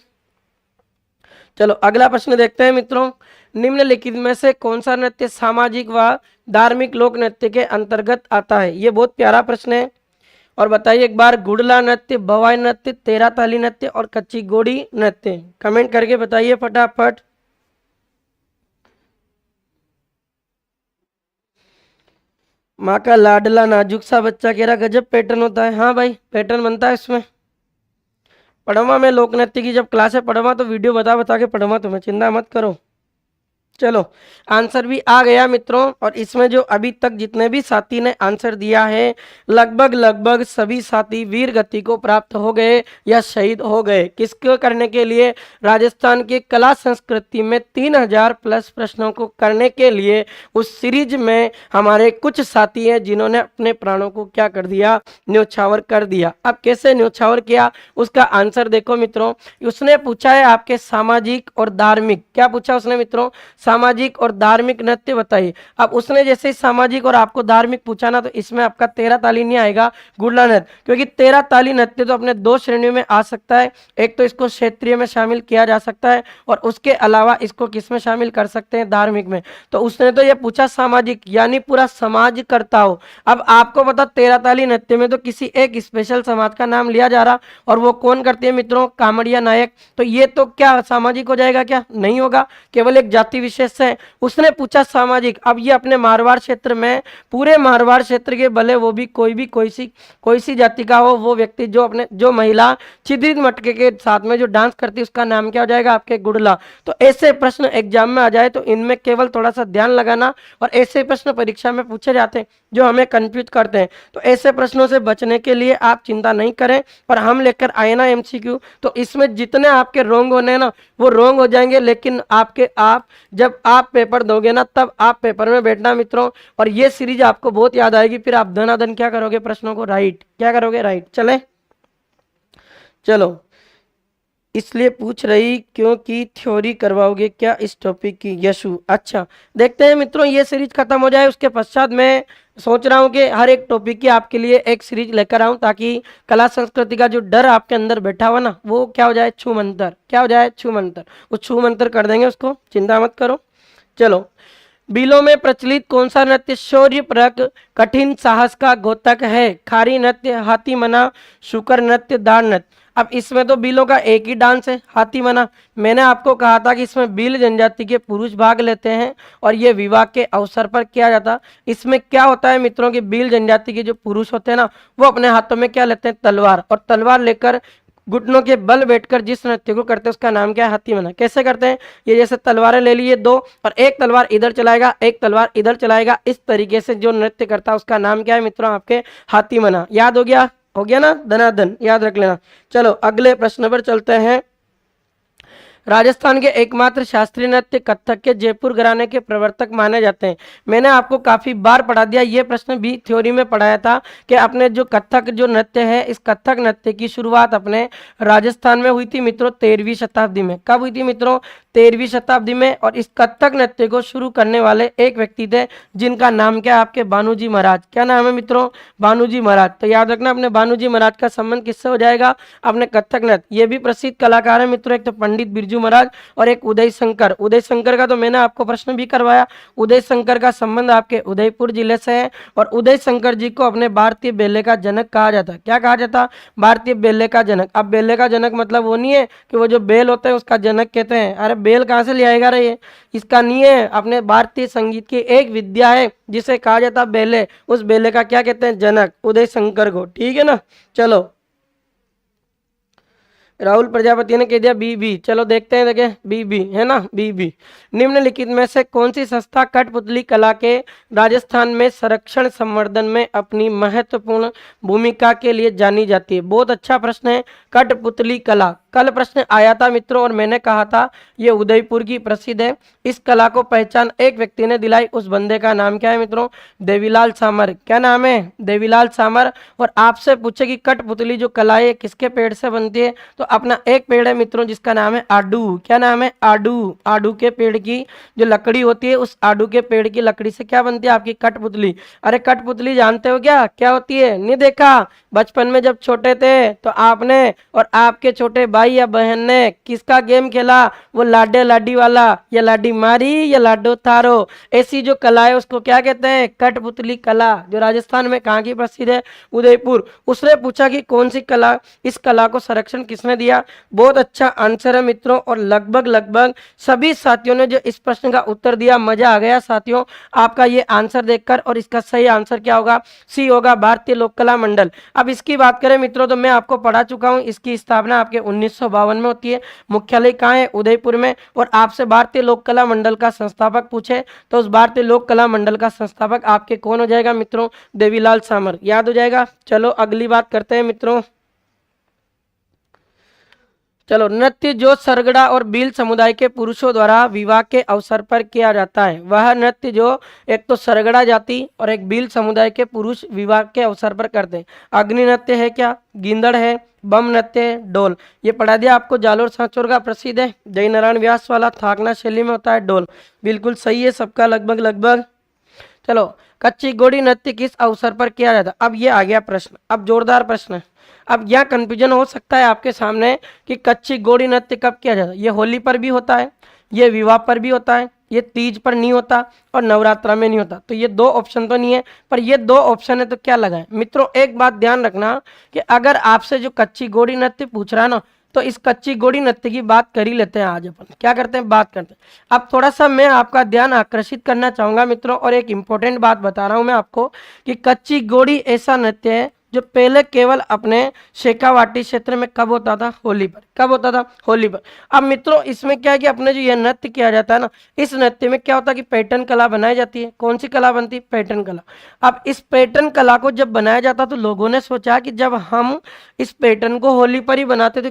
चलो अगला प्रश्न देखते हैं मित्रों, निम्नलिखित में से कौन सा नृत्य सामाजिक व धार्मिक लोक नृत्य के अंतर्गत आता है? ये बहुत प्यारा प्रश्न है। और बताइए एक बार, गुड़ला नृत्य, भवाई नृत्य, तेरा ताली नृत्य और कच्ची घोड़ी नृत्य, कमेंट करके बताइए फटाफट। माँ का लाडला नाजुक सा बच्चा कह रहा गजब पैटर्न होता है। हाँ भाई, पैटर्न बनता है इसमें। पढ़वा मैं लोक नृत्य की जब क्लास है, पढ़वा तो वीडियो बता बता के पढ़वा, तुम्हें चिंता मत करो। चलो आंसर भी आ गया मित्रों। और इसमें जो अभी तक जितने भी साथी ने आंसर दिया है, लगभग लगभग सभी साथी वीर गति को प्राप्त हो गए या शहीद हो गए। किसको करने के लिए? राजस्थान की कला संस्कृति में 3000 प्लस प्रश्नों को करने के लिए उस सीरीज में हमारे कुछ साथी हैं जिन्होंने अपने प्राणों को क्या कर दिया? न्योछावर कर दिया। अब कैसे न्योछावर किया उसका आंसर देखो मित्रों। उसने पूछा है आपके सामाजिक और धार्मिक, क्या पूछा उसने मित्रों? सामाजिक और धार्मिक नृत्य बताइए। अब उसने जैसे ही सामाजिक और आपको धार्मिक पूछा ना, तो इसमें आपका 13 ताली नहीं आएगा, गुड़ला नृत्य, क्योंकि 13 ताली नृत्य तो अपने दो श्रेणियों में आ सकता है। एक तो इसको क्षेत्रीय में शामिल किया जा सकता है, और उसके अलावा इसको किस में शामिल कर सकते हैं? धार्मिक में। तो उसने तो ये पूछा सामाजिक, यानी पूरा समाज करता हो। अब आपको पता 13 ताली नृत्य में तो किसी एक स्पेशल समाज का नाम लिया जा रहा, और वो कौन करती है मित्रों? कामड़िया नायक। तो ये तो क्या सामाजिक हो जाएगा? क्या नहीं होगा, केवल एक जाति विशेष है। उसने पूछा सामाजिक। अब ये अपने मारवाड़ क्षेत्र में, पूरे मारवाड़ क्षेत्र के, भले वो भी कोई सी जाति का हो, वो व्यक्ति जो महिला छिद्रित मटके के साथ में जो डांस करती है उसका नाम क्या हो जाएगा? आपके गुड़ला। तो ऐसे प्रश्न एग्जाम में आ जाए तो इनमें केवल थोड़ा सा ध्यान लगाना, और ऐसे प्रश्न परीक्षा में पूछे जाते हैं जो हमें कंफ्यूज करते हैं। तो ऐसे प्रश्नों से बचने के लिए आप चिंता नहीं करें, और हम लेकर आए ना एमसीक्यू, तो इसमें जितने आपके रोंग होने ना वो रोंग हो जाएंगे, लेकिन आप जब आप पेपर दोगे ना तब आप पेपर में बैठना मित्रों। और ये सीरीज आपको बहुत याद आएगी, फिर आप धनाधन क्या करोगे? प्रश्नों को राइट, क्या करोगे? राइट। चलो इसलिए पूछ रही क्योंकि थ्योरी करवाओगे क्या इस टॉपिक की? यशु, अच्छा देखते हैं मित्रों, ये सीरीज खत्म हो जाए उसके पश्चात मैं सोच रहा हूँ कि हर एक टॉपिक की आपके लिए एक सीरीज लेकर आऊं, ताकि कला संस्कृति का जो डर आपके अंदर बैठा हुआ ना वो क्या हो जाए? छू मंतर। क्या हो जाए? छू मंतर। वो छू मंतर कर देंगे उसको, चिंता मत करो। चलो, बिलों में प्रचलित कौन सा नृत्य शौर्य परक कठिन साहस का द्योतक है? खारी नृत्य, हाथी मना, शुकर नृत्य, दार नृत्य। अब इसमें तो बिलों का एक ही डांस है, हाथी मना। मैंने आपको कहा था कि इसमें भील जनजाति के पुरुष भाग लेते हैं, और ये विवाह के अवसर पर किया जाता। इसमें क्या होता है मित्रों कि भील जनजाति के जो पुरुष होते हैं ना, वो अपने हाथों में क्या लेते हैं? तलवार। और तलवार लेकर घुटनों के बल बैठकर जिस नृत्य को करते हैं उसका नाम क्या है? हाथी मना। कैसे करते हैं? ये जैसे तलवारें ले लिए दो, और एक तलवार इधर चलाएगा, एक तलवार इधर चलाएगा, इस तरीके से जो नृत्य करता है उसका नाम क्या है मित्रों? आपके हाथी मना। याद हो गया? हो गया ना? धनाधन याद रख लेना। चलो अगले प्रश्न पर चलते हैं। राजस्थान के एकमात्र शास्त्रीय नृत्य कथक के जयपुर घराने के प्रवर्तक माने जाते हैं। मैंने आपको काफी बार पढ़ा दिया, ये प्रश्न भी थ्योरी में पढ़ाया था कि अपने जो कथक जो नृत्य है, इस कथक नृत्य की शुरुआत अपने राजस्थान में हुई थी मित्रों 13वीं शताब्दी में। कब हुई थी मित्रों? 13वीं शताब्दी में। और इस कथक नृत्य को शुरू करने वाले एक व्यक्ति थे जिनका नाम क्या है? आपके बानूजी महाराज। क्या नाम है मित्रों? बानूजी महाराज। तो याद रखना अपने बानूजी महाराज का संबंध किससे हो जाएगा? अपने कथक नृत्य। ये भी प्रसिद्ध कलाकार है मित्रों, एक तो पंडित बिरजू महाराज और एक उदय शंकर। उदय शंकर का तो मैंने आपको प्रश्न भी करवाया। उदय शंकर का संबंध आपके उदयपुर जिले से है, और उदय शंकर जी को अपने भारतीय बेले का जनक कहा जाता। क्या कहा जाता? भारतीय बेले का जनक। अब बेले का जनक मतलब वो नहीं है कि वो जो बेल होता है उसका जनक कहते हैं। अरे बेल कहाँ से ले आएगा रे ये? इसका नहीं है। अपने भारतीय संगीत की एक विद्या है जिसे कहा जाता बेले, उस बेले का क्या कहते हैं? जनक, उदय शंकर को। ठीक है ना? चलो राहुल प्रजापति ने कह दिया बी। चलो देखते हैं, देखें बी है ना, बी। निम्नलिखित में से कौन सी संस्था कठपुतली कला के राजस्थान में संरक्षण संवर्धन में अपनी महत्वपूर्ण भूमिका के लिए जानी जाती है? बहुत अच्छा प्रश्न है। कठपुतली कला कल प्रश्न आया था मित्रों और मैंने कहा था ये उदयपुर की प्रसिद्ध है। इस कला को पहचान एक व्यक्ति ने दिलाई, उस बंदे का नाम क्या है मित्रों? देवीलाल सामर। क्या नाम है? देवीलाल सामर। और आपसे पूछे कि कठपुतली जो कला है किसके पेड़ से बनती है, तो अपना एक पेड़ है मित्रों जिसका नाम है आडू। क्या नाम है? आडू। आडू के पेड़ की जो लकड़ी होती है, उस आडू के पेड़ की लकड़ी से क्या बनती है? आपकी कठपुतली। अरे कठपुतली जानते हो क्या होती है? नहीं देखा? बचपन में जब छोटे थे तो आपने और आपके छोटे भाई या बहन ने किसका गेम खेला? वो लाडे लाडी वाला, या लाडी मारी या लाडो थारो। ऐसी जो कला है उसको क्या कहते हैं? कठपुतली कला, जो राजस्थान में कहाँ की प्रसिद्ध है? उदयपुर। उसने पूछा कि कौन सी कला, इस कला को संरक्षण किसने दिया? बहुत अच्छा आंसर है मित्रों, और लगभग लगभग सभी साथियों ने जो इस प्रश्न का उत्तर दिया, मजा आ गया साथियों आपका ये आंसर देखकर। और इसका सही आंसर क्या होगा? सी होगा, भारतीय लोक कला मंडल। अब इसकी बात करें मित्रों तो मैं आपको पढ़ा चुका हूं, इसकी स्थापना आपके 1952 में होती है। मुख्यालय कहाँ है? उदयपुर में। और आपसे भारतीय लोक कला मंडल का संस्थापक पूछे तो उस भारतीय लोक कला मंडल का संस्थापक आपके कौन हो जाएगा मित्रों? देवीलाल सामर। याद हो जाएगा। चलो अगली बात करते हैं मित्रों। चलो, नृत्य जो सरगड़ा और भील समुदाय के पुरुषों द्वारा विवाह के अवसर पर किया जाता है, वह नृत्य जो एक तो सरगड़ा जाति और एक भील समुदाय के पुरुष विवाह के अवसर पर करते हैं। अग्नि नृत्य है क्या? गिंदड़ है, बम नृत्य है, डोल। ये पढ़ा दिया आपको, जालोर सांचौर का प्रसिद्ध है। जय नारायण व्यास वाला थाकना शैली में होता है डोल। बिल्कुल सही है सबका लगभग लगभग। चलो, कच्ची घोड़ी नृत्य किस अवसर पर किया जाता? अब ये आ गया प्रश्न, अब जोरदार प्रश्न है। अब यह कंफ्यूजन हो सकता है आपके सामने कि कच्ची घोड़ी नृत्य कब किया जाता है। ये होली पर भी होता है, ये विवाह पर भी होता है, ये तीज पर नहीं होता और नवरात्रा में नहीं होता। तो ये दो ऑप्शन तो नहीं है, पर ये दो ऑप्शन है तो क्या लगाए मित्रों? एक बात ध्यान रखना कि अगर आपसे जो कच्ची घोड़ी नृत्य पूछ रहा है ना, तो इस कच्ची घोड़ी नृत्य की बात कर ही लेते हैं। आज अपन क्या करते हैं? बात करते हैं। अब थोड़ा सा मैं आपका ध्यान आकर्षित करना चाहूंगा मित्रों, और एक इंपॉर्टेंट बात बता रहा हूं मैं आपको कि कच्ची घोड़ी ऐसा नृत्य है जो पहले केवल अपने शेखावाटी क्षेत्र में कब होता था? होली पर। कब होता था? होली पर। अब मित्रों इसमें क्या है कि अपने जो यह नृत्य किया जाता है ना, इस नृत्य में क्या होता है कि पैटर्न कला बनाई जाती है। कौन सी कला बनती है? पैटर्न कला। अब इस पैटर्न कला को जब बनाया जाता तो लोगों ने सोचा कि जब हम इस पैटर्न को होली पर ही बनाते थे,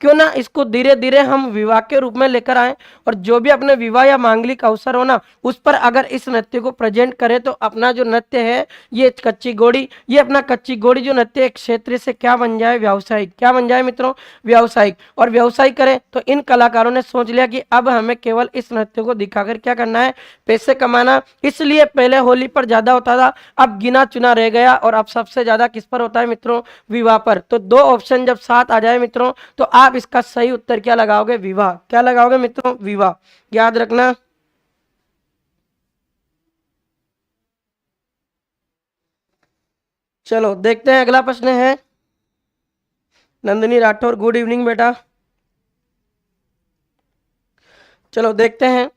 क्यों ना इसको धीरे धीरे हम विवाह के रूप में लेकर आए, और जो भी अपने विवाह या मांगलिक अवसर हो ना, उस पर अगर इस नृत्य को प्रेजेंट करें तो अपना जो नृत्य है ये कच्ची घोड़ी, ये अपना कच्ची घोड़ी जो नृत्य एक क्षेत्र से क्या बन जाए? व्यावसायिक। क्या बन जाए मित्रों? व्यावसायिक। और व्यवसाय करें तो इन कलाकारों ने सोच लिया कि अब हमें केवल इस नृत्य को दिखाकर क्या करना है? पैसे कमाना। इसलिए पहले होली पर ज्यादा होता था, अब गिना चुना रह गया, और अब सबसे ज्यादा किस पर होता है मित्रों? विवाह पर। तो दो ऑप्शन जब साथ आ जाए मित्रों तो आप इसका सही उत्तर क्या लगाओगे? विवाह। क्या लगाओगे मित्रों? विवाह। याद रखना। चलो देखते हैं अगला प्रश्न है। नंदिनी राठौर, गुड इवनिंग बेटा। चलो देखते हैं।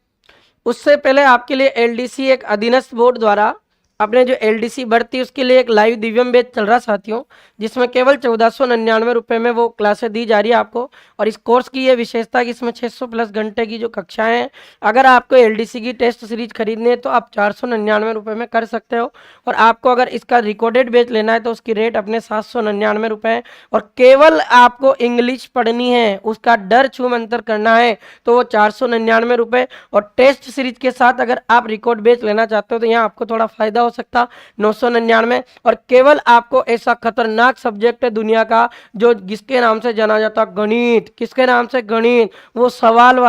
उससे पहले आपके लिए एलडीसी एक अधीनस्थ बोर्ड द्वारा अपने जो एलडीसी भर्ती उसके लिए एक लाइव दिव्यम बैच चल रहा साथियों, जिसमें केवल 1499 रुपये में वो क्लासें दी जा रही है आपको। और इस कोर्स की ये विशेषता है कि इसमें 600 प्लस घंटे की जो कक्षाएं हैं। अगर आपको एलडीसी की टेस्ट सीरीज खरीदनी है तो आप 499 रुपये में कर सकते हो, और आपको अगर इसका रिकॉर्डेड बैच लेना है तो उसकी रेट अपने 799 रुपये है। और केवल आपको इंग्लिश पढ़नी है, उसका डर छू मंतर करना है तो वो 499 रुपये। और टेस्ट सीरीज के साथ अगर आप रिकॉर्ड बैच लेना चाहते हो तो यहाँ आपको थोड़ा फायदा हो सकता, 999। और केवल आपको ऐसा खतरनाक सब्जेक्ट है दुनिया का जो जिसके नाम से जाना जाता, गणित। किसके नाम से? गणित। वो सवाल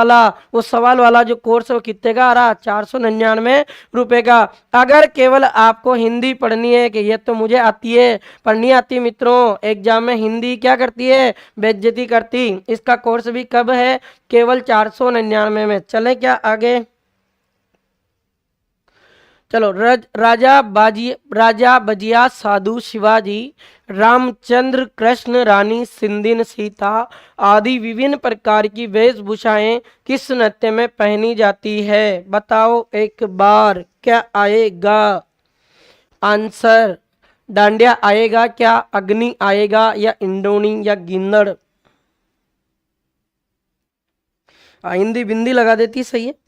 वाला जो कोर्स है वो कितने का आ रहा? 499 रुपये का। अगर केवल आपको हिंदी पढ़नी है कि ये तो मुझे आती है पर नहीं आती मित्रों, एग्जाम में हिंदी क्या करती है? बेइज्जती करती। इसका कोर्स भी कब है? केवल 499 में। चले क्या आगे? चलो, राजा बजिया साधु शिवाजी, रामचंद्र कृष्ण, रानी सिंधिन सीता आदि विभिन्न प्रकार की वेशभूषाएं किस नृत्य में पहनी जाती है? बताओ एक बार। क्या आएगा आंसर? डांडिया आएगा क्या? अग्नि आएगा या इंडोनी या गिंदड़? हिंदी बिंदी लगा देती, सही है।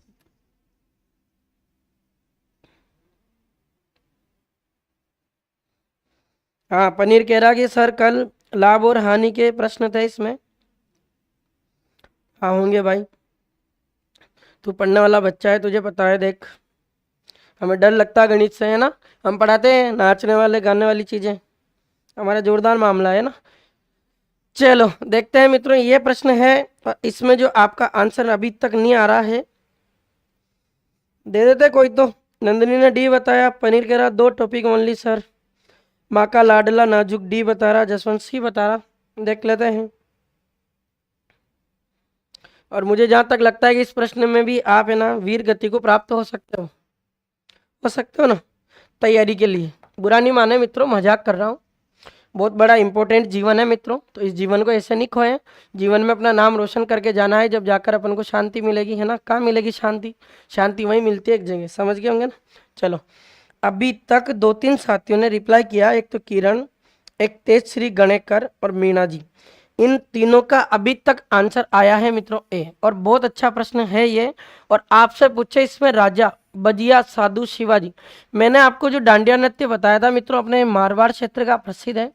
हाँ, पनीर कह रहा कि सर कल लाभ और हानि के प्रश्न थे इसमें। हाँ होंगे भाई, तू पढ़ने वाला बच्चा है, तुझे पता है। देख, हमें डर लगता है गणित से, है ना। हम पढ़ाते हैं नाचने वाले गाने वाली चीजें, हमारा जोरदार मामला है ना। चलो देखते हैं मित्रों, ये प्रश्न है और इसमें जो आपका आंसर अभी तक नहीं आ रहा है, दे देते कोई तो। नंदिनी ने डी बताया, पनीर कह रहा 2 टॉपिक ओनली सर, माँ का लाडला नाजुक डी बता रहा, जसवंत सी बता रहा। देख लेते हैं। और मुझे जहां तक लगता है कि इस प्रश्न में भी आप है ना वीर गति को प्राप्त हो सकते हो ना तैयारी के लिए। बुरा नहीं माने मित्रों, मजाक कर रहा हूँ। बहुत बड़ा इंपॉर्टेंट जीवन है मित्रों, तो इस जीवन को ऐसे नहीं खोए। जीवन में अपना नाम रोशन करके जाना है, जब जाकर अपन को शांति मिलेगी, है ना। कहाँ मिलेगी शांति? शांति वहीं मिलती है एक जगह, समझ गए होंगे ना। चलो, अभी तक 2-3 साथियों ने रिप्लाई किया, एक तो किरण, एक तेज श्री गणेकर और मीना जी। इन तीनों का अभी तक आंसर आया है मित्रों ए, और बहुत अच्छा प्रश्न है ये। और आपसे पूछे इसमें राजा बजिया साधु शिवाजी। मैंने आपको जो डांडिया नृत्य बताया था मित्रों, अपने मारवाड़ क्षेत्र का प्रसिद्ध है,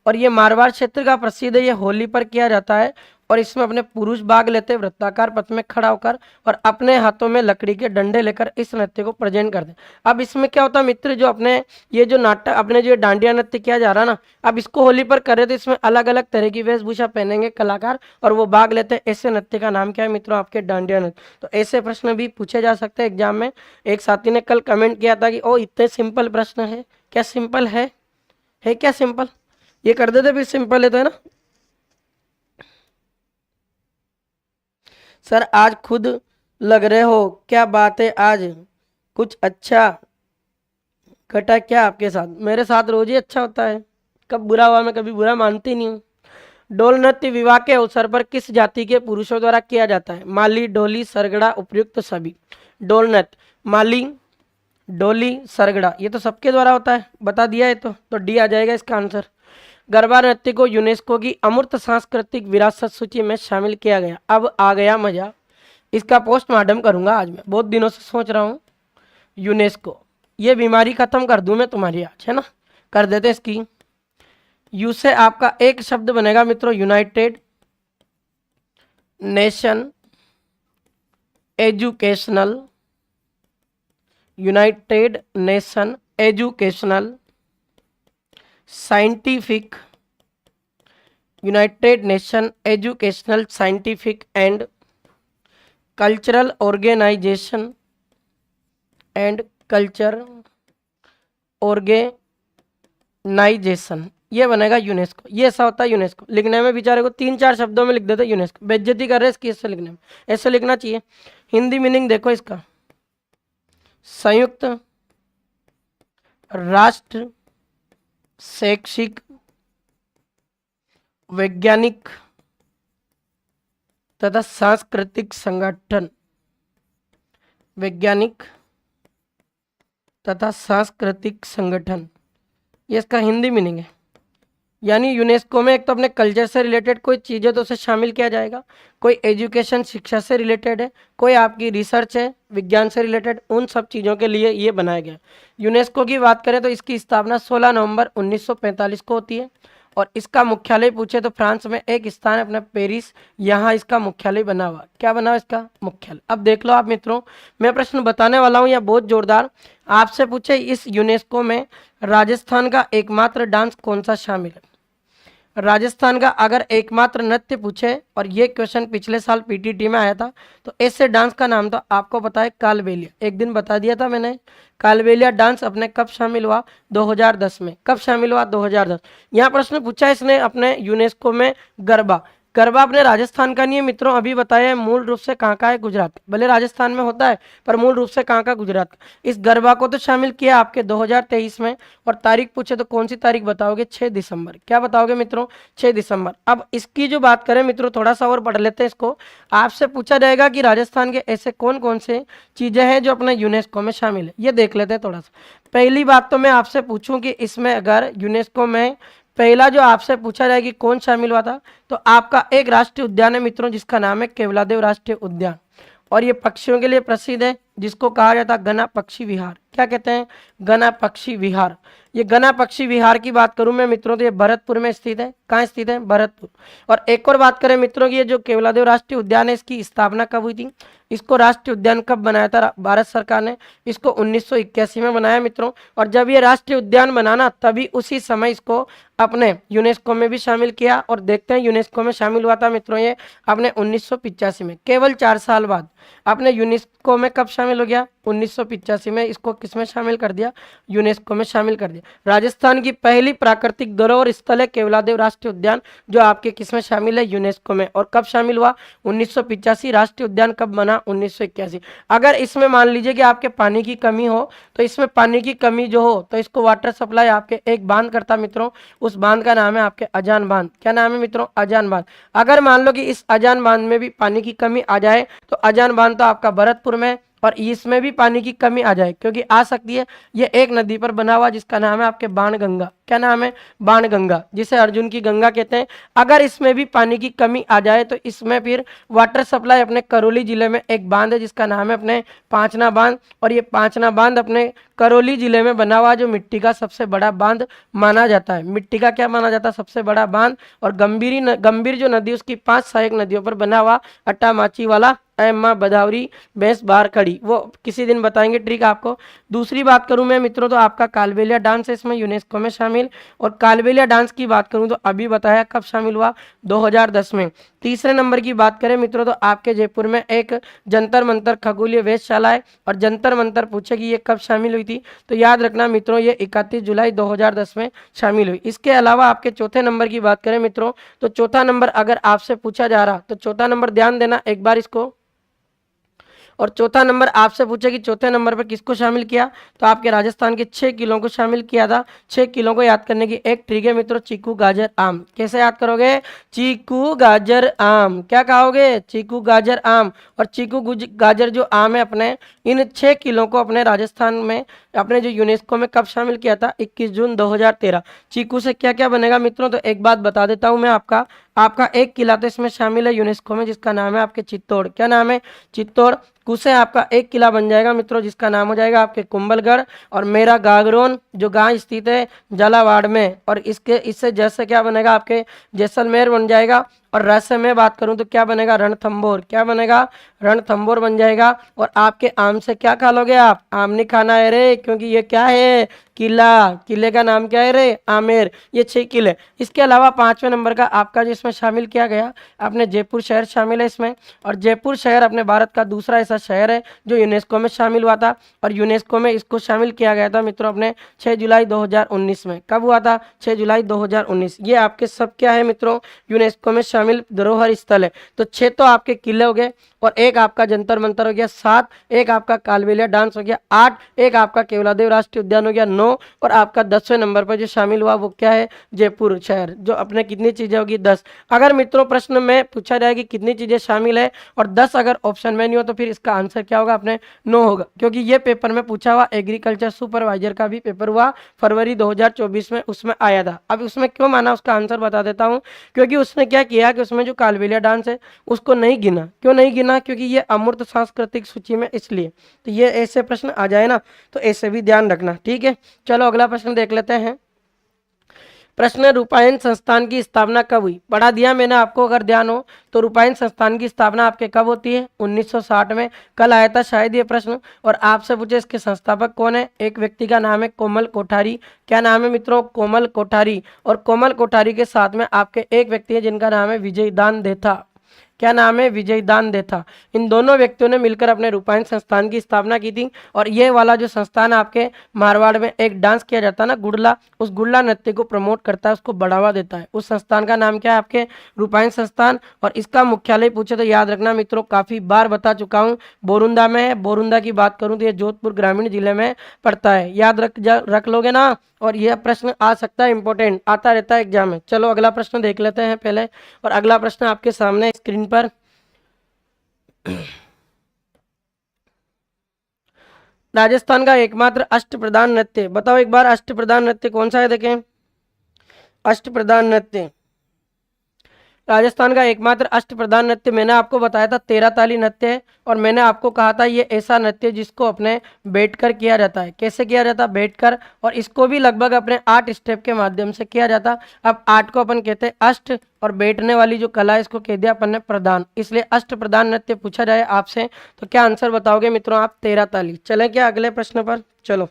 और ये मारवाड़ क्षेत्र का प्रसिद्ध है। ये होली पर किया जाता है, और इसमें अपने पुरुष भाग लेते हैं वृत्ताकार पथ में खड़ा होकर, और अपने हाथों में लकड़ी के डंडे लेकर इस नृत्य को प्रेजेंट करते हैं। अब इसमें क्या होता है मित्र, जो अपने ये जो नाटक, अपने जो डांडिया नृत्य किया जा रहा है ना, अब इसको होली पर कर रहे, तो इसमें अलग अलग तरह की वेशभूषा पहनेंगे कलाकार, और वो भाग लेते हैं। ऐसे नृत्य का नाम क्या है मित्रों? आपके डांडिया नृत्य। तो ऐसे प्रश्न भी पूछे जा सकते हैं एग्जाम में। एक साथी ने कल कमेंट किया था कि ओ इतने सिंपल प्रश्न है क्या? सिंपल है क्या सिंपल? ये कर देते फिर सिंपल है तो, है ना। सर आज खुद लग रहे हो, क्या बात है आज कुछ अच्छा घटा क्या आपके साथ? मेरे साथ रोज ही अच्छा होता है, कब बुरा हुआ? मैं कभी बुरा मानती नहीं हूँ। डोल नृत्य विवाह के अवसर पर किस जाति के पुरुषों द्वारा किया जाता है? माली, डोली, सरगड़ा, उपयुक्त सभी। डोल नृत्य माली, डोली, सरगड़ा, ये तो सबके द्वारा होता है, बता दिया है तो डी आ जाएगा इसका आंसर। गरबा नृत्य को यूनेस्को की अमूर्त सांस्कृतिक विरासत सूची में शामिल किया गया। अब आ गया मजा, इसका पोस्टमार्टम करूंगा आज। मैं बहुत दिनों से सोच रहा हूँ यूनेस्को, ये बीमारी खत्म कर दूं मैं तुम्हारी आज, है ना। कर देते इसकी। यू से आपका एक शब्द बनेगा मित्रों, united nation educational, united nation educational scientific, united nation educational scientific and cultural organisation and culture organisation, ये बनेगा यूनेस्को। ये ऐसा होता है यूनेस्को। लिखने में बेचारे को 3-4 शब्दों में लिख देते यूनेस्को, बेइज्जती कर रहे इसकी इससे लिखने में। ऐसे लिखना चाहिए। हिंदी मीनिंग देखो इसका, संयुक्त राष्ट्र शैक्षिक वैज्ञानिक तथा सांस्कृतिक संगठन, वैज्ञानिक तथा सांस्कृतिक संगठन, ये इसका हिंदी मीनिंग है। यानी यूनेस्को में एक तो अपने कल्चर से रिलेटेड कोई चीज़ है तो उसे शामिल किया जाएगा, कोई एजुकेशन शिक्षा से रिलेटेड है, कोई आपकी रिसर्च है विज्ञान से रिलेटेड, उन सब चीज़ों के लिए ये बनाया गया। यूनेस्को की बात करें तो इसकी स्थापना 16 नवंबर 1945 को होती है, और इसका मुख्यालय पूछे तो फ्रांस में एक स्थान है अपना पेरिस, यहाँ इसका मुख्यालय बना हुआ। क्या बना हुआ इसका मुख्यालय? अब देख लो आप मित्रों, मैं प्रश्न बताने वाला हूँ यह बहुत जोरदार। आपसे पूछे इस यूनेस्को में राजस्थान का एकमात्र डांस कौन सा शामिल है? राजस्थान का अगर एकमात्र नृत्य पूछे, और ये क्वेश्चन पिछले साल पीटीटी में आया था, तो ऐसे डांस का नाम तो आपको पता है कालबेलिया। एक दिन बता दिया था मैंने। कालबेलिया डांस अपने कब शामिल हुआ? 2010 में। कब शामिल हुआ? 2010। यहाँ प्रश्न पूछा इसने अपने यूनेस्को में गरबा। गरबा अपने राजस्थान का नहीं है मित्रों, अभी बताया है मूल रूप से कहाँ का है? गुजरात। भले राजस्थान में होता है पर मूल रूप से कहाँ का? गुजरात का। इस गरबा को तो शामिल किया आपके 2023 में, और तारीख पूछे तो कौन सी तारीख बताओगे? 6 दिसंबर। क्या बताओगे मित्रों? 6 दिसंबर। अब इसकी जो बात करें मित्रों, थोड़ा सा और पढ़ लेते हैं इसको। आपसे पूछा जाएगा कि राजस्थान के ऐसे कौन कौन से चीजें हैं जो अपने यूनेस्को में शामिल है, ये देख लेते हैं थोड़ा सा। पहली बात तो मैं आपसे पूछूं कि इसमें अगर यूनेस्को में पहला जो आपसे पूछा जाए कि कौन शामिल हुआ था, तो आपका एक राष्ट्रीय उद्यान है मित्रों जिसका नाम है केवलादेव राष्ट्रीय उद्यान, और ये पक्षियों के लिए प्रसिद्ध है, जिसको कहा जाता है गना पक्षी विहार। क्या कहते हैं? गना पक्षी विहार। ये गना पक्षी विहार की बात करूं मैं मित्रों तो ये भरतपुर में स्थित है। कहाँ स्थित है? भरतपुर। और एक और बात करें मित्रों की, ये जो केवलादेव राष्ट्रीय उद्यान है इसकी स्थापना कब हुई थी? इसको राष्ट्रीय उद्यान कब बनाया था भारत सरकार ने? इसको 1981 में बनाया मित्रों। और जब ये राष्ट्रीय उद्यान बनाना तभी उसी समय इसको अपने यूनेस्को में भी शामिल किया। और देखते हैं यूनेस्को में शामिल हुआ था मित्रों ये अपने 1985 में, केवल 4 साल बाद। अपने यूनेस्को में कब शामिल हो गया? 1985 में। इसको किसमें शामिल कर दिया? यूनेस्को में शामिल कर दिया। राजस्थान की पहली प्राकृतिक धरोहर स्थल है केवलादेव राष्ट्रीय उद्यान, जो आपके किसमें शामिल है? यूनेस्को में। और कब शामिल हुआ? 1985। राष्ट्रीय उद्यान कब बना? 1981। अगर इसमें मान लीजिए कि आपके पानी की कमी हो, तो इसमें पानी की कमी जो हो तो इसको वाटर सप्लाई आपके एक बांध करता मित्रों, उस बांध का नाम है आपके अजान बांध। क्या नाम है मित्रों? अजान बांध। अगर मान लो कि इस अजान बांध में भी पानी की कमी आ जाए, तो अजान बांध तो आपका भरतपुर में, और इसमें भी पानी की कमी आ जाए, क्योंकि आ सकती है, ये एक नदी पर बना हुआ जिसका नाम है आपके बाणगंगा। क्या नाम है? बाणगंगा, जिसे अर्जुन की गंगा कहते हैं। अगर इसमें भी पानी की कमी आ जाए तो इसमें फिर वाटर सप्लाई अपने करौली जिले में एक बांध है जिसका नाम है अपने पांचना बांध। और ये पांचना बांध अपने करौली जिले में बना हुआ जो मिट्टी का सबसे बड़ा बांध माना जाता है। मिट्टी का क्या माना जाता है? सबसे बड़ा बांध। और गंभीर जो नदी उसकी 5 सहायक नदियों पर बना हुआ अट्टा माची वाला एम्मा बदावरी बेस बार खड़ी, वो किसी दिन बताएंगे ट्रिक आपको। दूसरी बात करूं मैं मित्रों तो आपका कालबेलिया डांस है इसमें यूनेस्को में शामिल। और कालबेलिया डांस की बात करूं तो अभी बताया कब शामिल हुआ? 2010 में। तीसरे नंबर की बात करें मित्रों तो आपके जयपुर में एक जंतर मंतर खगोलीय वेधशाला है। और जंतर मंतर पूछे कि ये कब शामिल हुई थी, तो याद रखना मित्रों ये 31 जुलाई 2010 में शामिल हुई। इसके अलावा आपके चौथे नंबर की बात करें मित्रों तो चौथा नंबर अगर आपसे पूछा जा रहा तो चौथा नंबर ध्यान देना एक बार इसको। और चौथा नंबर आपसे पूछे कि चौथे नंबर पर किसको शामिल किया, तो आपके राजस्थान के 6 किलों को शामिल किया था। 6 किलों को याद करने की एक ट्रिक है मित्रों, चीकू गाजर आम। कैसे याद करोगे? चीकू गाजर आम। क्या कहोगे? चीकू गाजर आम। और चीकू गाजर जो आम है अपने, इन 6 किलों को अपने राजस्थान में अपने जो यूनेस्को में कब शामिल किया था? 21 जून 2013। चीकू से क्या क्या बनेगा मित्रों, तो एक बात बता देता हूं मैं आपका एक किला तो इसमें शामिल है यूनेस्को में जिसका नाम है आपके चित्तौड़। क्या नाम है? चित्तौड़। कुसे आपका एक किला बन जाएगा मित्रों जिसका नाम हो जाएगा आपके कुंभलगढ़। और मेरा गागरोन जो गांव स्थित है झालावाड़ में, और इससे जैसे क्या बनेगा आपके जैसलमेर बन जाएगा। और रहस्य में बात करूं तो क्या बनेगा? रणथंभौर। क्या बनेगा? रणथंभौर बन जाएगा। और आपके आम से क्या खा लोगे आप? आम नहीं खाना है रे, क्योंकि ये क्या है? किला। किले का नाम क्या है रे? आमेर। ये 6 किले। इसके अलावा 5वें नंबर का आपका जो इसमें शामिल किया गया अपने जयपुर शहर शामिल है इसमें। और जयपुर शहर अपने भारत का दूसरा ऐसा शहर है जो यूनेस्को में शामिल हुआ था। और यूनेस्को में इसको शामिल किया गया था मित्रों अपने 6 जुलाई 2019 में। कब हुआ था? 6 जुलाई 2019। ये आपके सब क्या है मित्रों? यूनेस्को में शामिल धरोहर स्थल है। तो 6 तो आपके किले हो गए, और एक आपका जंतर मंतर हो गया 7, एक आपका कालबेलिया डांस हो गया 8, एक आपका केवलादेव राष्ट्रीय उद्यान हो गया 9, और आपका 10वें नंबर पर जो शामिल हुआ वो क्या है? जयपुर शहर, जो अपने कितनी चीजें होगी? 10। अगर मित्रों प्रश्न में पूछा जाए कि कितनी चीजें शामिल है और 10 अगर ऑप्शन में नहीं हो तो फिर इसका आंसर क्या होगा? अपने 9 होगा, क्योंकि ये पेपर में पूछा हुआ एग्रीकल्चर सुपरवाइजर का भी पेपर हुआ फरवरी 2024 में, उसमें आया था। अब उसमें क्यों माना उसका आंसर बता देता हूँ। क्योंकि उसने क्या किया कि उसमें जो कालबेलिया डांस है उसको नहीं गिना। क्यों नहीं गिना? क्योंकि ये अमूर्त सांस्कृतिक सूची में, इसलिए। तो ये ऐसे प्रश्न आ जाए ना तो ऐसे भी ध्यान रखना, ठीक है। चलो अगला प्रश्न देख लेते हैं। प्रश्न, रूपायन संस्थान की स्थापना कब हुई? पढ़ा दिया मैंने आपको, अगर ध्यान हो तो। रूपायन संस्थान की स्थापना आपके कब होती है? 1960 में। कल आया था शायद ये प्रश्न। और आपसे पूछे इसके संस्थापक कौन है? एक व्यक्ति का नाम है कोमल कोठारी। क्या नाम है मित्रों? कोमल कोठारी। और कोमल कोठारी के साथ में आपके एक व्यक्ति है जिनका नाम है विजयदान देथा। क्या नाम है? विजयदान देथा। इन दोनों व्यक्तियों ने मिलकर अपने रूपायन संस्थान की स्थापना की थी। और ये वाला जो संस्थान आपके मारवाड़ में एक डांस किया जाता है ना गुड़ला, उस गुड़ला नृत्य को प्रमोट करता है, उसको बढ़ावा देता है। उस संस्थान का नाम क्या है? आपके रूपायन संस्थान। और इसका मुख्यालय पूछे तो याद रखना मित्रों, काफी बार बता चुका हूँ, बोरुंदा में है। बोरुंदा की बात करूँ तो ये जोधपुर ग्रामीण जिले में पड़ता है। याद रख लोगे ना। और यह प्रश्न आ सकता है, इंपॉर्टेंट आता रहता है एग्जाम में। चलो अगला प्रश्न देख लेते हैं पहले। और अगला प्रश्न आपके सामने स्क्रीन पर। राजस्थान का एकमात्र अष्टप्रधान नृत्य बताओ एक बार, अष्टप्रधान नृत्य कौन सा है? देखें, अष्टप्रधान नृत्य राजस्थान का एकमात्र अष्टप्रधान नृत्य मैंने आपको बताया था 13 ताली नृत्य है, और मैंने आपको कहा था ये ऐसा नृत्य जिसको अपने बैठकर किया जाता है। कैसे किया जाता है? बैठकर। और इसको भी लगभग अपने 8 स्टेप के माध्यम से किया जाता। अब 8 को अपन कहते हैं अष्ट, और बैठने वाली जो कला है इसको कह दिया अपन ने प्रधान, इसलिए अष्ट प्रधान नृत्य पूछा जाए आपसे तो क्या आंसर बताओगे मित्रों आप? 13 ताली। चले क्या अगले प्रश्न पर? चलो।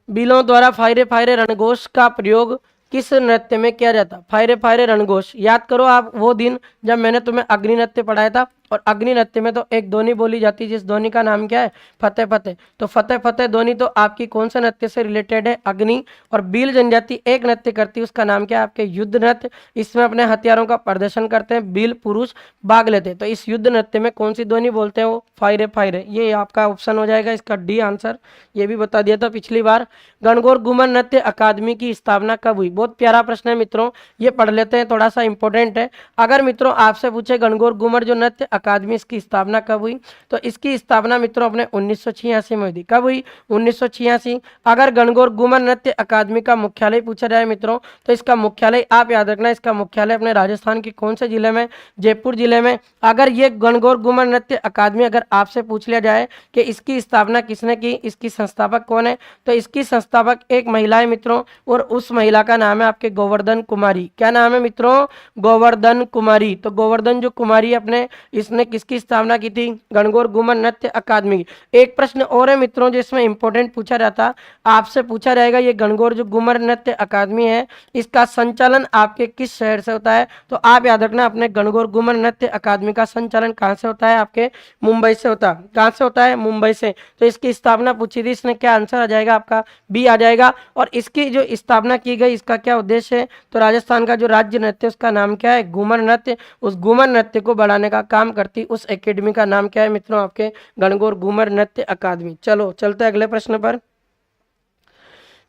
बीलों द्वारा फायरे फायरे रणघोष का प्रयोग किस नृत्य में किया जाता? फायरे फायरे रणघोष याद करो आप वो दिन जब मैंने तुम्हें अग्नि नृत्य पढ़ाया था, और अग्नि नृत्य में तो एक ध्वनि बोली जाती है, जिस ध्वनि का नाम क्या है? फतेह फतेह। तो फतेह फतेह ध्वनि तो आपकी कौन सा नृत्य से रिलेटेड है? अग्नि। और बील जनजाति एक नृत्य करती है, उसका नाम क्या है? आपके युद्ध नृत्य। इसमें अपने हथियारों का प्रदर्शन करते हैं, बील पुरुष भाग लेते हैं। तो इस युद्ध नृत्य में कौन सी ध्वनि बोलते हैं? वो फायरे फायरे। ये आपका ऑप्शन हो जाएगा इसका डी आंसर। ये भी बता दिया था पिछली बार। गणगौर घूमर नृत्य अकादमी की स्थापना कब हुई? बहुत प्यारा प्रश्न है मित्रों, ये पढ़ लेते हैं, थोड़ा सा इंपॉर्टेंट है। अगर मित्रों आपसे पूछे गणगौर घूमर जो नृत्य अकादमी इसकी स्थापना कब हुई, तो इसकी स्थापना मित्रों अपने 1986 में हुई थी। कब हुई? 1986। अगर गणगौर घूमर नृत्य अकादमी का मुख्यालय पूछा जाए मित्रों, तो इसका मुख्यालय आप याद रखना, इसका मुख्यालय अपने राजस्थान के कौन से जिले में? जयपुर जिले में। अगर ये गणगौर घूमर नृत्य अकादमी अगर आपसे पूछ लिया जाए कि इसकी स्थापना किसने की, इसकी संस्थापक कौन है, तो इसकी संस्थापक एक महिला है मित्रों, और उस महिला का नाम है आपके गोवर्धन कुमारी। क्या नाम है मित्रों? गोवर्धन कुमारी। तो गोवर्धन जो कुमारी अपने, इसने किसकी स्थापना की थी? गणगौर घूमर नृत्य अकादमी। एक प्रश्न और है मित्रों जिसमें इंपॉर्टेंट पूछा जाता, आपसे पूछा जाएगा ये गणगौर जो घूमर नृत्य अकादमी है इसका संचालन आपके किस शहर से होता है? तो आप याद रखना अपने गणगौर घूमर नृत्य अकादमी का संचालन कहाँ से होता है? आपके मुंबई से होता है। कहाँ से होता है? मुंबई से। तो इसकी स्थापना पूछी थी, इसने क्या आंसर आ जाएगा आपका? बी आ जाएगा। और इसकी जो स्थापना की गई इसका क्या उद्देश्य है? तो राजस्थान का जो राज्य नृत्य उसका नाम क्या है? घूमर नृत्य। उस घूमर नृत्य को बढ़ाने का काम करती उस एकेडमी का नाम क्या है मित्रों? आपके गणगौर घूमर नृत्य अकादमी। चलो चलते हैं अगले प्रश्न पर।